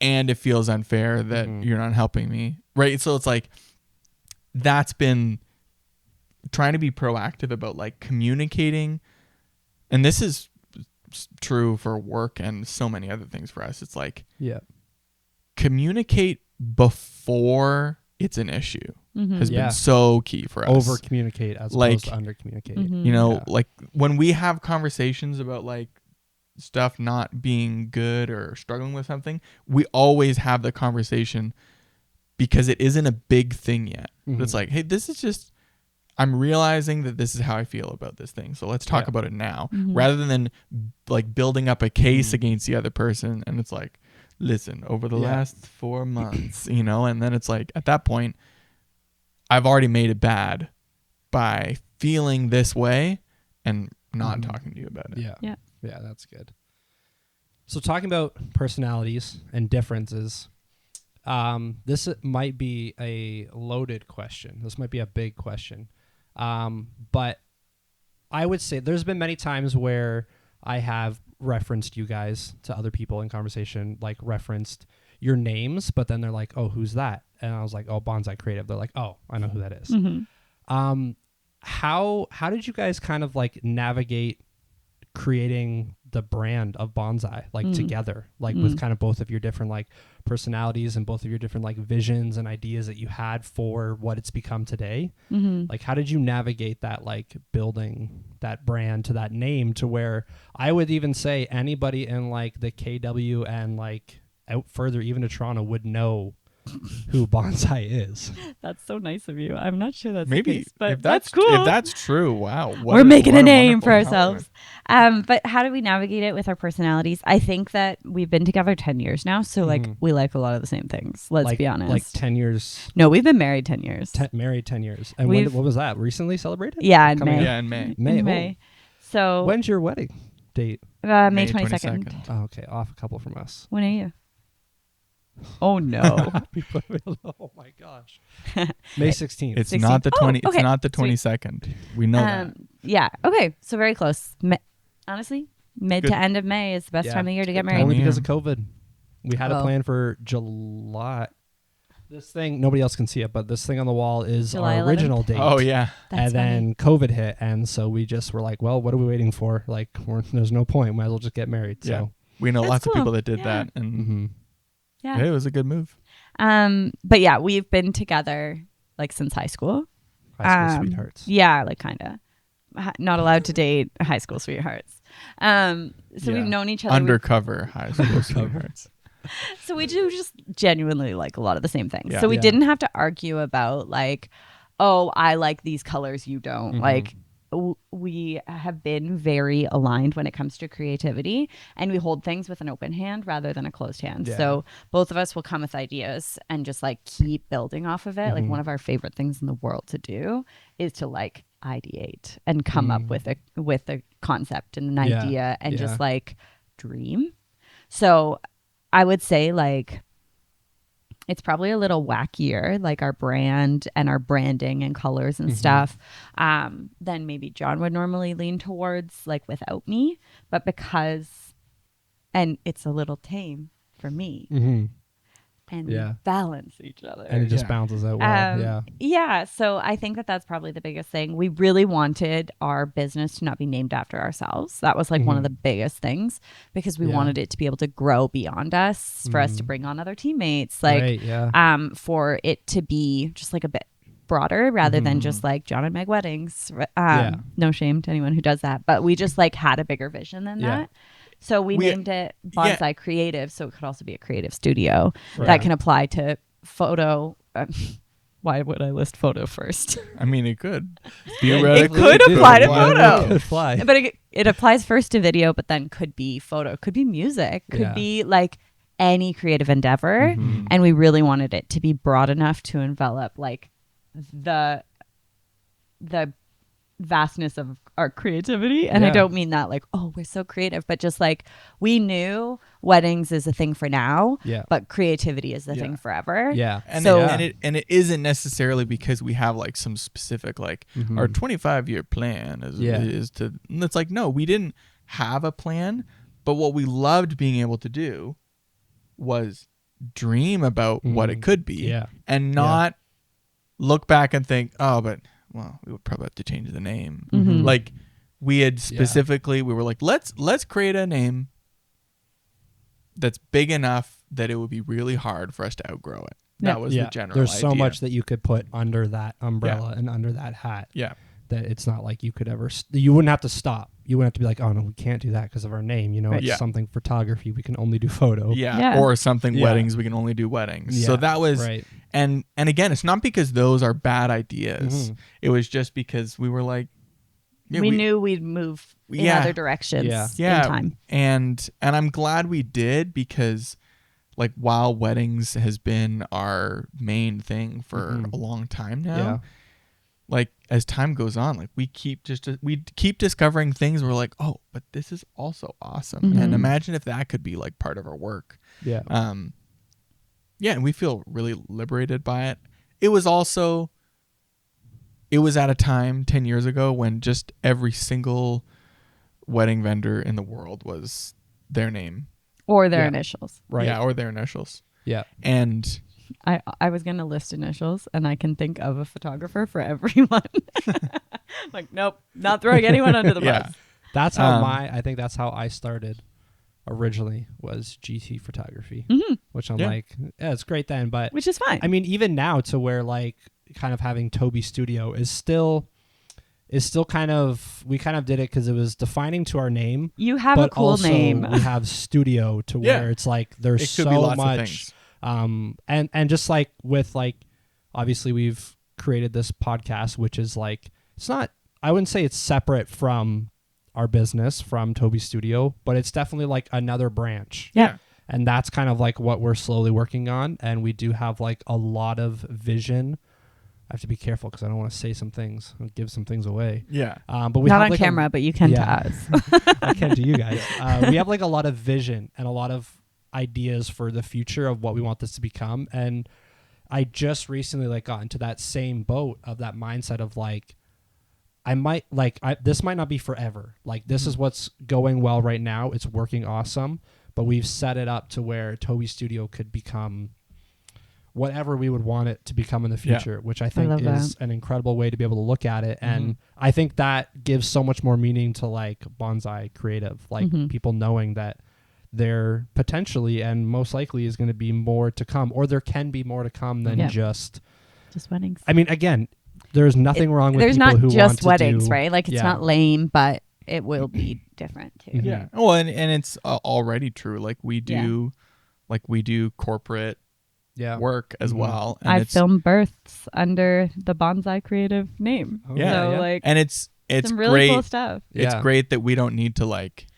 and it feels unfair that you're not helping me. Right. So it's like, that's been trying to be proactive about like communicating. And this is true for work and so many other things for us. It's like, communicate before it's an issue has been so key for us. Over communicate as opposed to under communicate. Like when we have conversations about like stuff not being good or struggling with something, we always have the conversation because it isn't a big thing yet. It's like, hey, this is just, I'm realizing that this is how I feel about this thing. So let's talk about it now rather than like building up a case against the other person. And it's like, listen, over the Yeah. last 4 months, you know, and then it's like at that point, I've already made it bad by feeling this way and not talking to you about it. Yeah, that's good. So talking about personalities and differences, this might be a loaded question. This might be a big question. But I would say there's been many times where I have referenced you guys to other people in conversation, like referenced your names, but then they're like, oh, who's that? And I was like, oh, Bonsai Creative. They're like, oh, I know who that is. How did you guys kind of like navigate creating the brand of Bonsai like together, like with kind of both of your different like personalities and both of your different like visions and ideas that you had for what it's become today? Like how did you navigate that, like building that brand to that name, to where I would even say anybody in like the KW and like out further even to Toronto would know who Bonsai is? That's so nice of you. I'm not sure that's Maybe the case, but if that's cool. If that's true, wow. We're making a name for wonderful ourselves. But how do we navigate it with our personalities? I think that we've been together 10 years now. So like we like a lot of the same things. Let's like, be honest. Like 10 years. No, we've been married 10 years. Married 10 years. And what was that? Recently celebrated? Yeah, in Coming May. up? Yeah, in May. In May. So When's your wedding date? May 22nd. Oh, okay. Off a couple from us. When are you? Oh no. Oh my gosh. May 16th. It's 16th. not the 20 Oh, okay. it's not the 22nd. We know that. Yeah. Okay. So very close. Honestly, mid Good. to end of May is the best time of year to get Good married. Only time. because of COVID. We had a Oh. plan for July. This thing, nobody else can see it, but this thing on the wall is July our 11th? original date. Oh yeah. That's and then COVID hit, and so we just were like, well, what are we waiting for? Like, there's no point. Might as well just get married. Yeah. So, We know That's lots of cool. people that did Yeah. that, and Yeah. it was a good move. But yeah, we've been together like since high school. high school sweethearts. Yeah, like kind of. Not allowed to date high school sweethearts. So we've known each other. Undercover high school sweethearts. So we do just genuinely like a lot of the same things. Yeah. So we Yeah. didn't have to argue about like, oh, I like these colors, you don't. Like we have been very aligned when it comes to creativity, and we hold things with an open hand rather than a closed hand. Yeah. So both of us will come with ideas and just like keep building off of it. Like one of our favorite things in the world to do is to like ideate and come up with a concept and an Yeah. idea and Yeah. just like dream. So I would say like it's probably a little wackier, like our brand and our branding and colors and stuff, than maybe John would normally lean towards, like without me. But because, and it's a little tame for me, and Yeah. we balance each other. And it just Yeah. bounces out well. Yeah. So I think that that's probably the biggest thing. We really wanted our business to not be named after ourselves. That was like one of the biggest things, because we Yeah. wanted it to be able to grow beyond us, for us to bring on other teammates, like, Right, yeah. for it to be just like a bit broader rather than just like Jon and Meg weddings. Yeah. No shame to anyone who does that, but we just like had a bigger vision than Yeah. that. So we named it Bonsai Creative, so it could also be a creative studio that can apply to photo. Why would I list photo first? I mean, it could. It could apply to photo. It could fly. But it applies first to video, but then could be photo, could be music, could Yeah. be like any creative endeavor. And we really wanted it to be broad enough to envelop like the vastness of our creativity. And I Yeah. don't mean that like, oh, we're so creative, but just like we knew weddings is a thing for now, Yeah. but creativity is the Yeah. thing forever. Yeah. And, So- it isn't necessarily because we have like some specific like our 25-year plan is to. It's like, no, we didn't have a plan, but what we loved being able to do was dream about what it could be, Yeah. and not look back and think, oh, but well, we would probably have to change the name. Like we had specifically, we were like, let's create a name that's big enough that it would be really hard for us to outgrow it. That was the general There's so idea. much that you could put under that umbrella and under that hat. Yeah. That it's not like you could ever, you wouldn't have to stop. You wouldn't have to be like, oh no, we can't do that because of our name. You know, it's Yeah. something photography. We can only do photo. Yeah. Or something Yeah. weddings, we can only do weddings. Yeah. So that was, right. and again, it's not because those are bad ideas. It was just because we were like, we knew we'd move in other directions Yeah. in time. And I'm glad we did, because like while weddings has been our main thing for a long time now, like as time goes on, like we keep discovering things. We're like, oh, but this is also awesome. And imagine if that could be like part of our work. Yeah. And we feel really liberated by it. It was at a time 10 years ago when just every single wedding vendor in the world was their name. Or their initials. Right. Yeah, or their initials. Yeah. And I was going to list initials, and I can think of a photographer for everyone. Like, nope, not throwing anyone under the bus. That's how I think that's how I started originally, was GT photography, which I'm like, yeah, it's great then. But which is fine. I mean, even now to where like kind of having Toby Studio is still kind of, we kind of did it because it was defining to our name. You have a cool also name. We have studio to where it's like there's so much. And just like with like, obviously we've created this podcast, which is like, it's not, I wouldn't say it's separate from our business, from Toby Studio, but it's definitely like another branch. Yeah. And that's kind of like what we're slowly working on. And we do have like a lot of vision. I have to be careful because I don't want to say some things and give some things away. Yeah. But we not have on camera, but you can to us. I can to you guys. We have like a lot of vision and a lot of ideas for the future of what we want this to become. And I just recently like got into that same boat of that mindset of like, this might not be forever. Like this is what's going well right now. It's working awesome, but we've set it up to where Toby Studio could become whatever we would want it to become in the future, which I think is an incredible way to be able to look at it. And I think that gives so much more meaning to like Bonsai Creative, like people knowing that there potentially and most likely is going to be more to come, or there can be more to come than just weddings. I mean, again, there's nothing wrong with there's people not who just want to weddings, do, right? Like it's not lame, but it will be different too. Yeah. Well, and it's already true. Like we do corporate work as well. And I filmed births under the Bonsai Creative name. Like, and it's some really great. cool stuff. It's great that we don't need to like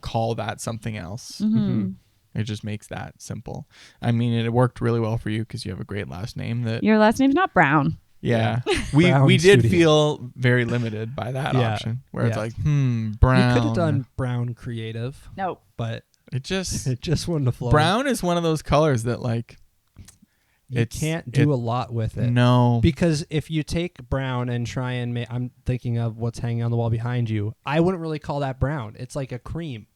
call that something else. It just makes that simple. I mean, it worked really well for you because you have a great last name. That your last name's not Brown. Yeah. we did feel very limited by that option where it's like, Brown. You could have done Brown Creative. No. But it just wouldn't have flowed. Brown is one of those colors that like you can't do a lot with it. No. Because if you take brown and try and make, I'm thinking of what's hanging on the wall behind you. I wouldn't really call that brown. It's like a cream.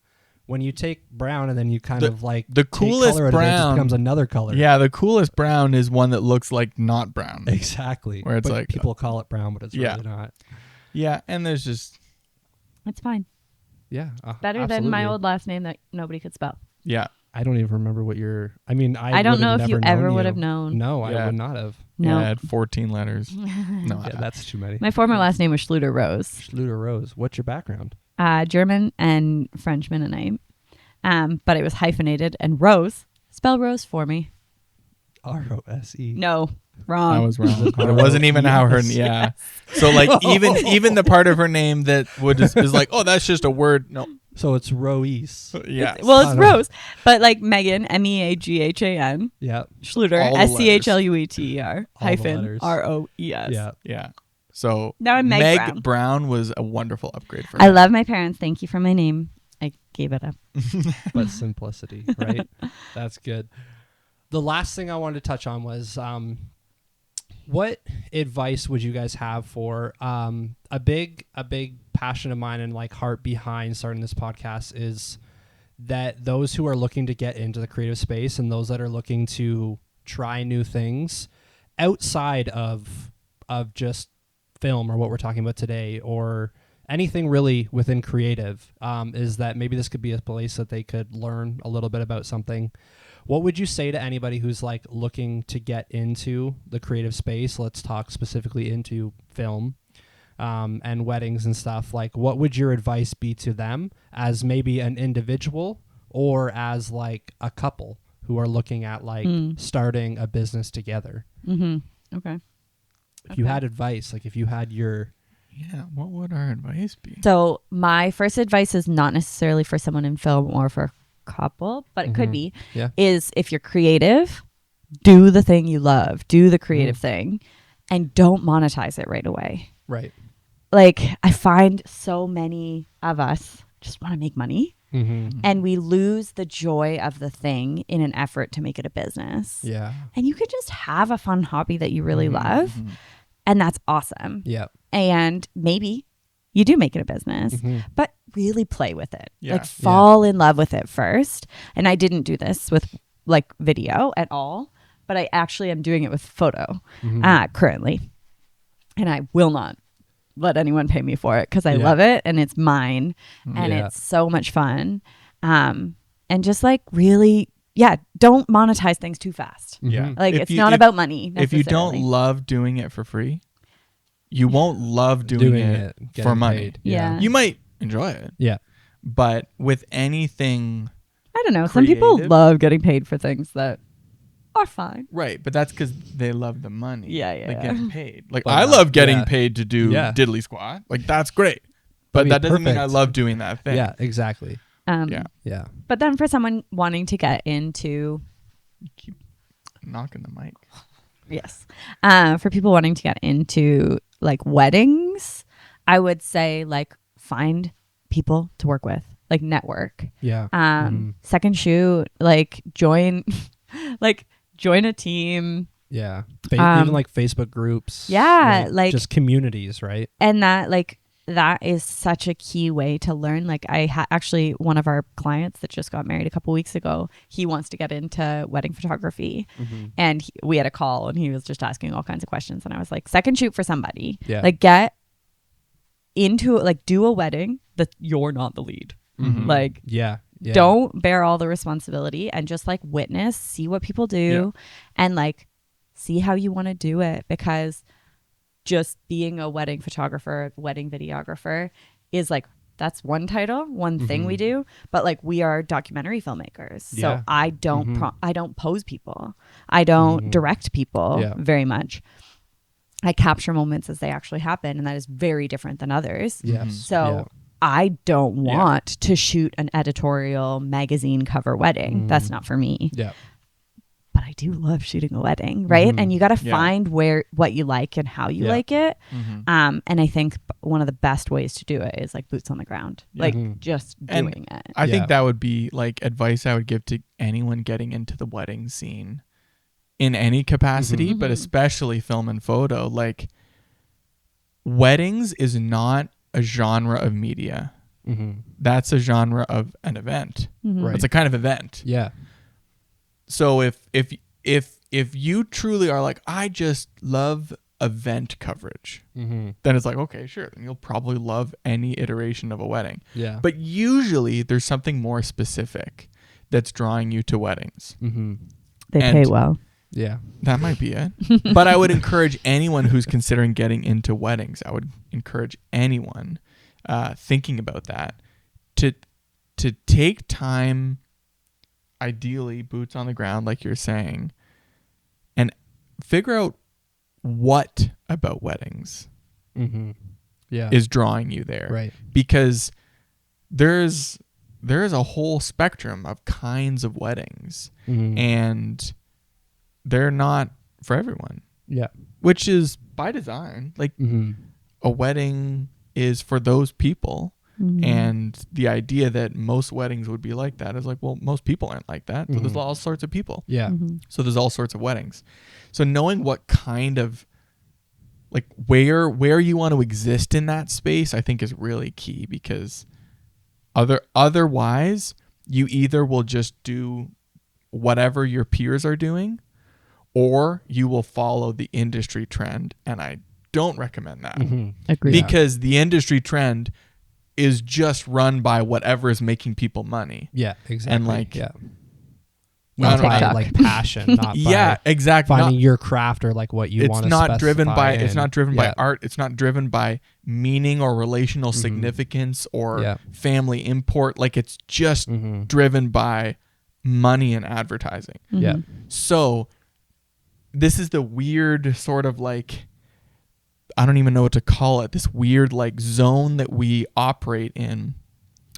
When you take brown and then you kind of like the coolest color brown, it just becomes another color. Yeah, the coolest brown is one that looks like not brown. Exactly. Where it's like people call it brown, but it's really not. Yeah, and there's just it's fine. Yeah, better than my old last name that nobody could spell. Yeah, I don't even remember what your. I mean, I don't know if you ever would have known. No, I would not have. No, I had 14 letters. No, that's too many. My former last name was Schluter Rose. Schluter Rose. What's your background? German and French Mennonite. But it was hyphenated, and Rose, spell Rose for me. R-O-S-E. No, wrong. I was wrong. It wasn't even how her. Yeah. So like even the part of her name that is like, oh, that's just a word. No. So it's Rose. Yeah. It's Rose, but like Megan, Meaghan. Yeah. Schluter, Schlueter hyphen Roes. Yeah. Yeah. So now I'm Meg Brown was a wonderful upgrade for me. I love my parents. Thank you for my name. I gave it up. But simplicity, right? That's good. The last thing I wanted to touch on was what advice would you guys have for a big passion of mine and like heart behind starting this podcast is that those who are looking to get into the creative space and those that are looking to try new things outside of just film or what we're talking about today or anything really within creative, is that maybe this could be a place that they could learn a little bit about something. What would you say to anybody who's like looking to get into the creative space? Let's talk specifically into film and weddings and stuff. Like, what would your advice be to them as maybe an individual or as like a couple who are looking at like starting a business together? Okay. If you had advice, like if you had your... Yeah, what would our advice be? So my first advice is not necessarily for someone in film or for couple, but it could be, Yeah. is if you're creative, do the thing you love, do the creative thing, and don't monetize it right away. Right. Like, I find so many of us just want to make money, and we lose the joy of the thing in an effort to make it a business. Yeah. And you could just have a fun hobby that you really love, and that's awesome. Yeah. And maybe you do make it a business, but really play with it. Yeah. Like, fall in love with it first. And I didn't do this with like video at all, but I actually am doing it with photo currently. And I will not let anyone pay me for it because I love it and it's mine and it's so much fun. And just like really, don't monetize things too fast. Yeah. Like, it's not about money If you don't necessarily. love doing it for free, you won't love doing it for getting money. paid. Yeah. You might enjoy it. Yeah. But with anything, I don't know. Some people creative. love getting paid for things that are fine. right, but that's because they love the money. Yeah, Like yeah. getting paid. Like, But I not- love getting yeah. paid to do Yeah. diddly squat. Like, that's great. But mean, that doesn't mean I perfect. love doing that thing. Yeah, exactly. Yeah. Yeah. But then for someone wanting to get into, Keep knocking the mic. yes, for people wanting to get into like weddings, I would say like find people to work with, like network. Yeah. Second shoot, like join a team. Yeah. Um, Even like Facebook groups. Yeah, like- just communities, right? And that is such a key way to learn. Like, I actually, one of our clients that just got married a couple weeks ago, he wants to get into wedding photography. And we had a call and he was just asking all kinds of questions. And I was like, second shoot for somebody. Yeah. Like, get into it, like, do a wedding that you're not the lead. Like, Yeah. Yeah. don't bear all the responsibility and just like witness, see what people do and like see how you want to do it, because just being a wedding photographer, wedding videographer is like, that's one title, one thing we do, but like we are documentary filmmakers. So Yeah. I don't I don't pose people. I don't direct people very much. I capture moments as they actually happen, and that is very different than others. Yes. So I don't want to shoot an editorial magazine cover wedding. That's not for me. Yeah. But I do love shooting a wedding, right? And you got to find what you like and how you like it. And I think one of the best ways to do it is like boots on the ground, like just doing it. I think that would be like advice I would give to anyone getting into the wedding scene in any capacity, but especially film and photo. Like, weddings is not a genre of media. That's a genre of an event. Right. It's a kind of event. Yeah. So if you truly are like, I just love event coverage, then it's like, okay, sure, then you'll probably love any iteration of a wedding. Yeah. But usually there's something more specific that's drawing you to weddings. They and- pay well. Yeah. That might be it. But I would encourage anyone who's considering getting into weddings, I would encourage anyone thinking about that to take time, ideally boots on the ground, like you're saying, and figure out what about weddings Yeah. is drawing you there. Right. Because there's a whole spectrum of kinds of weddings, and they're not for everyone, Yeah. which is by design. Like, a wedding is for those people. And the idea that most weddings would be like that is like, well, most people aren't like that. So there's all sorts of people. Yeah. So there's all sorts of weddings. So knowing what kind of, like, where you want to exist in that space, I think is really key, because otherwise you either will just do whatever your peers are doing, or you will follow the industry trend. And I don't recommend that, Agreed. because the industry trend is just run by whatever is making people money. Yeah. Exactly. And like, yeah. I Not don't know, by TikTok. like passion, not by yeah, exactly. finding your craft or like what you want to It's not driven by specify it's not in. driven Yeah. by art. It's not driven by meaning or relational significance or Yeah. family import. Like, it's just driven by money and advertising. Yeah. So this is the weird sort of like, I don't even know what to call it, this weird like zone that we operate in,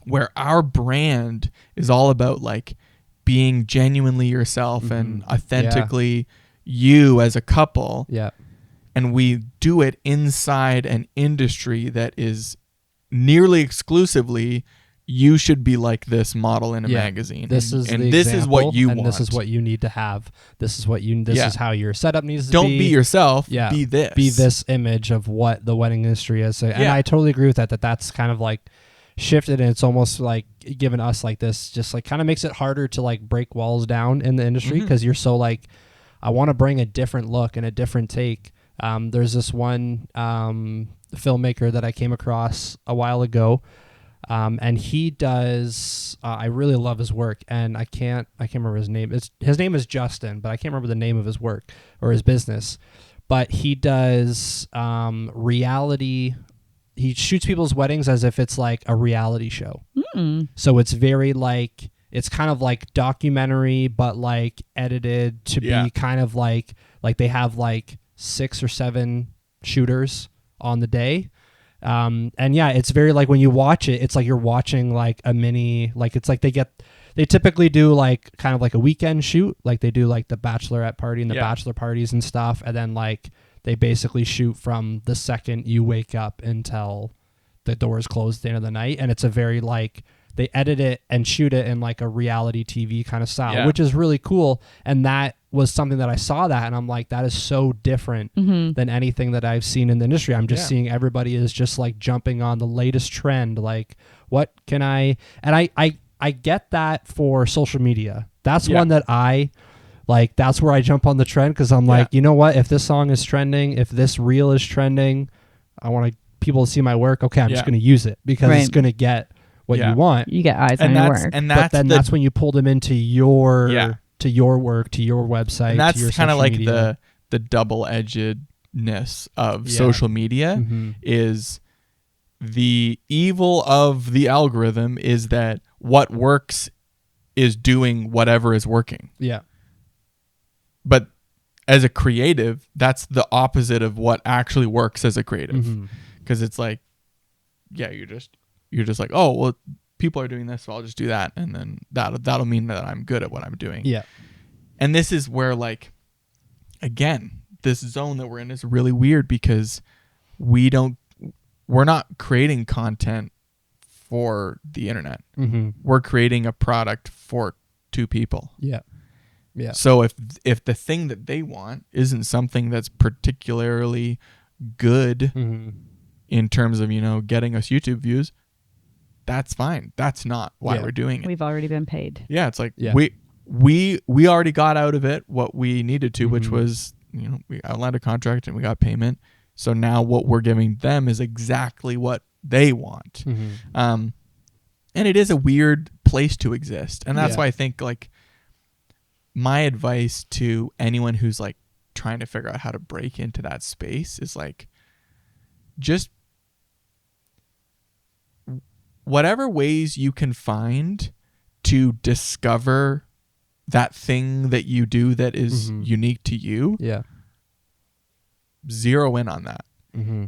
where our brand is all about like being genuinely yourself and authentically you as a couple. Yeah. And we do it inside an industry that is nearly exclusively, you should be like this model in a magazine. This is and this is what you want. This is what you need to have. This is what you. This is how your setup needs to be. Don't be yourself. Be this. Be this image of what the wedding industry is. And I totally agree with that. That's kind of like shifted, and it's almost like given us like this, just like kind of makes it harder to like break walls down in the industry because you're so like, I want to bring a different look and a different take. There's this one filmmaker that I came across a while ago. And he does, I really love his work, and I can't remember his name. His name is Justin, but I can't remember the name of his work or his business, but he does, reality. He shoots people's weddings as if it's like a reality show. So it's very like, it's kind of like documentary, but like edited to be kind of like they have like 6 or 7 shooters on the day. And it's very like when you watch it, it's like you're watching like a mini, like it's like they typically do like kind of like a weekend shoot. Like they do like the bachelorette party and the bachelor parties and stuff. And then like they basically shoot from the second you wake up until the doors close at the end of the night. And it's a very like, they edit it and shoot it in like a reality TV kind of style, which is really cool. And that was something that I saw that, and I'm like, that is so different than anything that I've seen in the industry. I'm just seeing everybody is just like jumping on the latest trend. Like, what can I, and I get that for social media. That's one that I like, that's where I jump on the trend. Cause I'm like, you know what, if this song is trending, if this reel is trending, I want people to see my work. Okay. I'm just going to use it because it's going to get what you want. You get eyes on your work. And that's when you pull them into your to your work, to your website. And that's kind of like the double-edgedness of social media is the evil of the algorithm is that what works is doing whatever is working. Yeah. But as a creative, that's the opposite of what actually works as a creative. Because it's like, you're just like, oh, well, people are doing this, so I'll just do that, and then that'll mean that I'm good at what I'm doing. Yeah. And this is where, like, again, this zone that we're in is really weird because we're not creating content for the internet. We're creating a product for 2 people. Yeah. Yeah. So if the thing that they want isn't something that's particularly good in terms of, getting us YouTube views, that's fine. That's not why we're doing it. We've already been paid. Yeah, it's like we already got out of it what we needed to, which was, we outlined a contract and we got payment. So now what we're giving them is exactly what they want. And it is a weird place to exist. And that's why I think like my advice to anyone who's like trying to figure out how to break into that space is like, just whatever ways you can find to discover that thing that you do that is unique to you. Yeah. Zero in on that.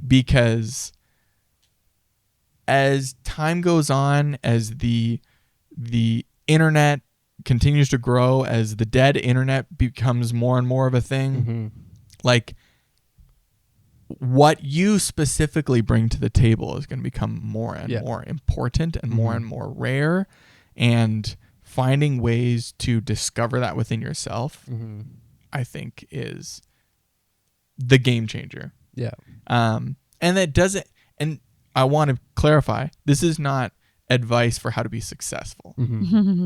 Because as time goes on, as the internet continues to grow, as the dead internet becomes more and more of a thing, like what you specifically bring to the table is going to become more and more important and more rare, and finding ways to discover that within yourself, I think is the game changer. Yeah. And that doesn't, and I want to clarify, this is not advice for how to be successful,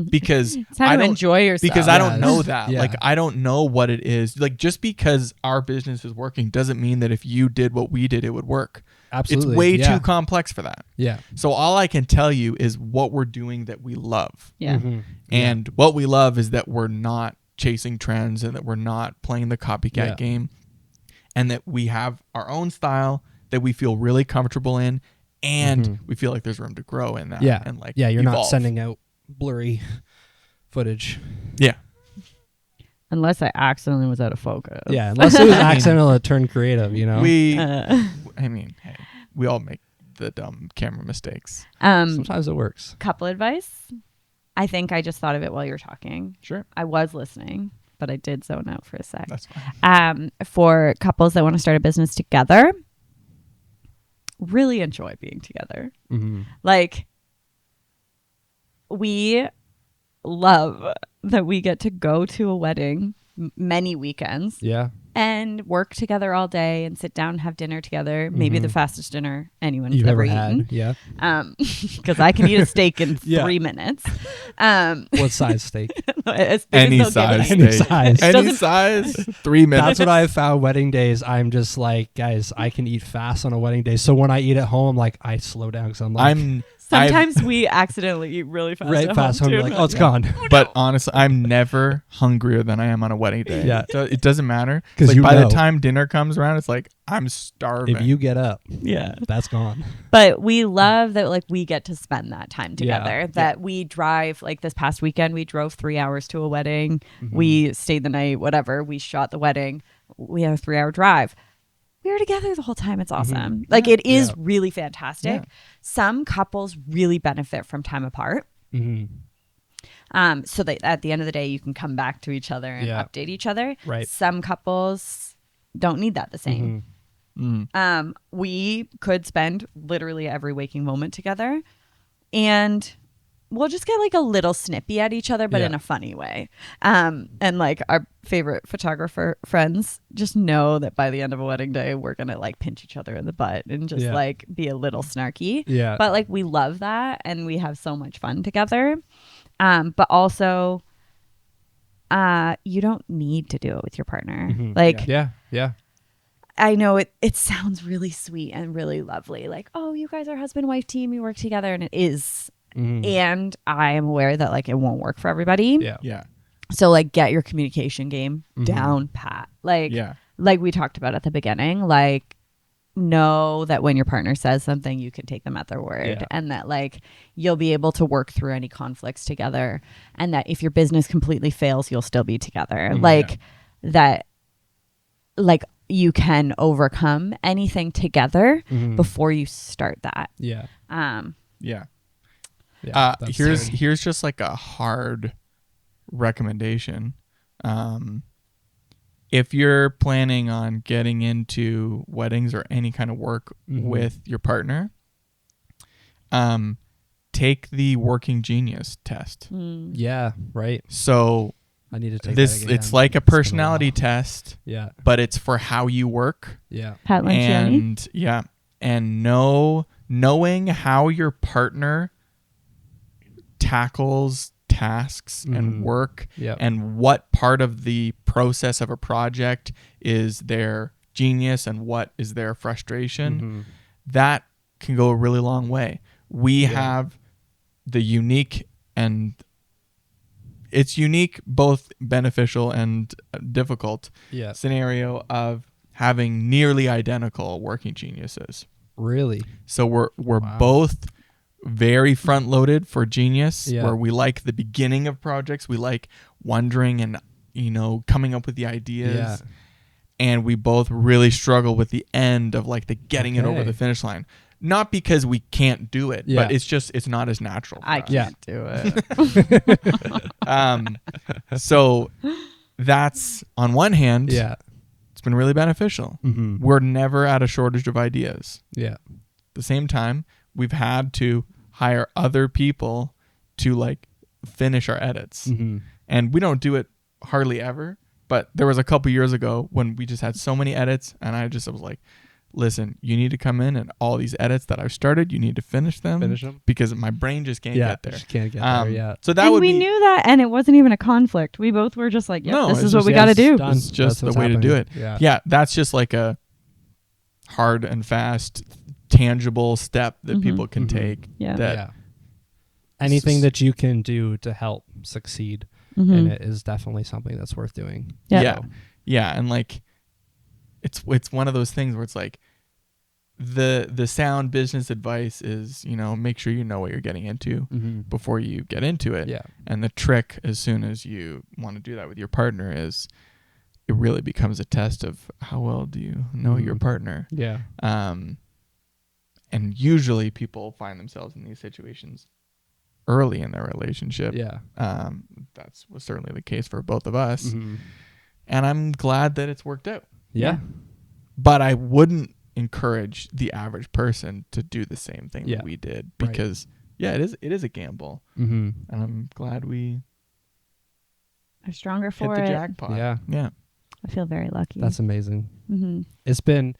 because it's how to enjoy yourself. Because I don't know that. Like, I don't know what it is. Like, just because our business is working doesn't mean that if you did what we did, it would work. Absolutely. It's way too complex for that. Yeah. So all I can tell you is what we're doing that we love. Yeah. And what we love is that we're not chasing trends and that we're not playing the copycat game, and that we have our own style that we feel really comfortable in. And we feel like there's room to grow in that. Yeah. And like, you're evolve. Not sending out blurry footage. Yeah. Unless I accidentally was out of focus. Yeah. Unless it was accidental to turn creative, I mean, hey, we all make the dumb camera mistakes. Sometimes it works. Couple advice. I think I just thought of it while you were talking. Sure. I was listening, but I did zone out for a sec. That's fine. For couples that want to start a business together, really enjoy being together. Mm-hmm. Like, we love that we get to go to a wedding many weekends Yeah. and work together all day and sit down and have dinner together. Maybe the fastest dinner anyone's You've ever ever eaten. had. Yeah. Because I can eat a steak in Yeah. 3 minutes. What size steak? As big Any as they'll get size it. Any steak. size. Any Doesn't- size. 3 minutes. That's what I've found wedding days. I'm just like, guys, I can eat fast on a wedding day. So when I eat at home, like I slow down because I'm like, Sometimes we accidentally eat really fast. right at fast home. too. You're like, oh, it's gone. But honestly, I'm never hungrier than I am on a wedding day. Yeah. It doesn't matter. 'Cause Like you by know. the time dinner comes around, it's like I'm starving. If you get up, Yeah. that's gone. But we love that, like, we get to spend that time together. Yeah. That we drive, like this past weekend, we drove 3 hours to a wedding. Mm-hmm. We stayed the night, whatever. We shot the wedding. We had a 3-hour drive. We were together the whole time. It's awesome. Like, it is Yeah. really fantastic. Yeah. Some couples really benefit from time apart. Mm-hmm. So that at the end of the day, you can come back to each other and Yeah. update each other. Right. Some couples don't need that the same. We could spend literally every waking moment together, and we'll just get like a little snippy at each other, but Yeah. in a funny way. And like our favorite photographer friends just know that by the end of a wedding day, we're going to like pinch each other in the butt and just Yeah. like be a little snarky. Yeah. But like we love that and we have so much fun together. But also, you don't need to do it with your partner. Mhm. Like, Yeah. Yeah. I know it sounds really sweet and really lovely. Like, oh, you guys are husband and wife team, you work together, and it is. Mhm. And I am aware that like it won't work for everybody. Yeah. Yeah. So like get your communication game Mhm. down pat. Like Yeah. like we talked about at the beginning, like know that when your partner says something, you can take them at their word, Yeah. and that like you'll be able to work through any conflicts together, and that if your business completely fails, you'll still be together. Like that, like you can overcome anything together Mhm. before you start that. Yeah. Yeah. Yeah. That's Here's just like a hard recommendation. If you're planning on getting into weddings or any kind of work with your partner, take the Working Genius test. Yeah. Right. So I need to take this that again. it's like a It's been personality while. test, Yeah. but it's for how you work. Yeah. Pat Lanciani. And knowing how your partner tackles tasks and work Yep. and what part of the process of a project is their genius and what is their frustration, Mhm. that can go a really long way. We have the unique, and it's unique, both beneficial and difficult Yeah. scenario of having nearly identical working geniuses. Really. So we're Wow. both very front loaded for genius, Yeah. where we like the beginning of projects, we like wondering and coming up with the ideas. Yeah. And we both really struggle with the end of like the getting it over Okay. the finish line. Not because we can't do it, Yeah. but it's not as natural. For I us. can't do it. So that's on one hand, Yeah. it's been really beneficial. Mm-hmm. We're never at a shortage of ideas. Yeah. At the same time, we've had to hire other people to like finish our edits. Mm-hmm. And we don't do it hardly ever, but there was a couple years ago when we just had so many edits, and I was like, listen, you need to come in and all these edits that I've started, you need to finish them. Finish them? Because my brain just can't Yeah. get there. Just can't get there. Yeah. So that and would we be knew that, and it wasn't even a conflict. We both were just like, "Yep, No, this it's is what just- we yeah, got to it's do." done. It's just That's the what's way to do happening. it. Yeah. That's just like a hard and fast, tangible step that people can Mhm. take. Yeah. That Yeah. Anything that you can do to help succeed Mhm. in it is definitely something that's worth doing. Yeah. So, Yeah, and like it's one of those things where it's like the sound business advice is, make sure you know what you're getting into before you get into it. Yeah. And the trick, as soon as you want to do that with your partner, is it really becomes a test of how well do you know your partner. Yeah. And usually people find themselves in these situations early in their relationship. Yeah. That was certainly the case for both of us. Mm-hmm. And I'm glad that it's worked out. Yeah. But I wouldn't encourage the average person to do the same thing that we did, because it is a gamble. Mm-hmm. And I'm glad we are stronger for hit the it. jackpot. Yeah. I feel very lucky. That's amazing. Mm-hmm. It's been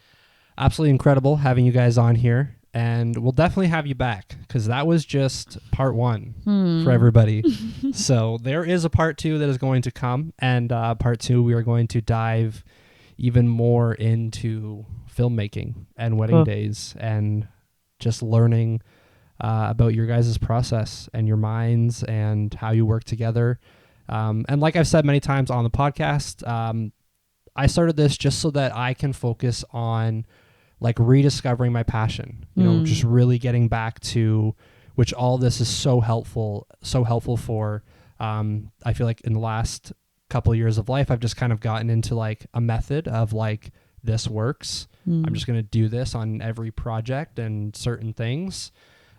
absolutely incredible having you guys on here, and we'll definitely have you back, because that was just part 1 for everybody. So there is a part 2 that is going to come, and part 2 we are going to dive even more into filmmaking and wedding days, and just learning about your guys' process and your minds and how you work together. And like I've said many times on the podcast, I started this just so that I can focus on like rediscovering my passion, you know, just really getting back to, which all this is so helpful for. I feel like in the last couple of years of life, I've just kind of gotten into like a method of like, this works. I'm just going to do this on every project and certain things,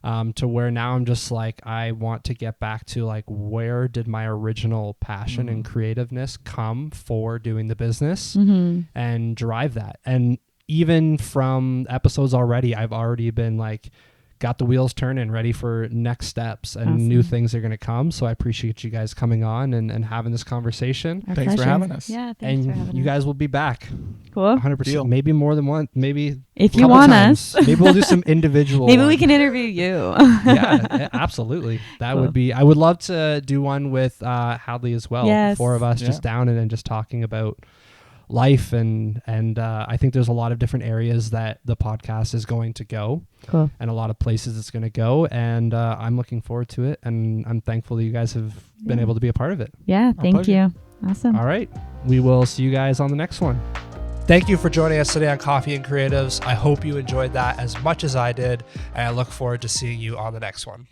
to where now I'm just like, I want to get back to like, where did my original passion and creativeness come for doing the business, and drive that. And even from episodes already, I've already been like, got the wheels turning, ready for next steps, and new things are going to come. So I appreciate you guys coming on and having this conversation. Our Thanks pleasure. for having us. Yeah, thanks for having And you us. guys will be back. Cool. 100%. Deal. Maybe more than one. Maybe If a you couple want times. us. Maybe we'll do some individual. Maybe we ones. can interview you. Yeah, absolutely. That would be. I would love to do one with Hadley as well. Yes. 4 of us just down and just talking about life, and I think there's a lot of different areas that the podcast is going to go. Cool. And a lot of places it's going to go, and I'm looking forward to it, and I'm thankful that you guys have been able to be a part of it. Yeah, thank pleasure. you. Awesome. All right, we will see you guys on the next one. Thank you for joining us today on Coffee and Creatives. I hope you enjoyed that as much as I did, and I look forward to seeing you on the next one.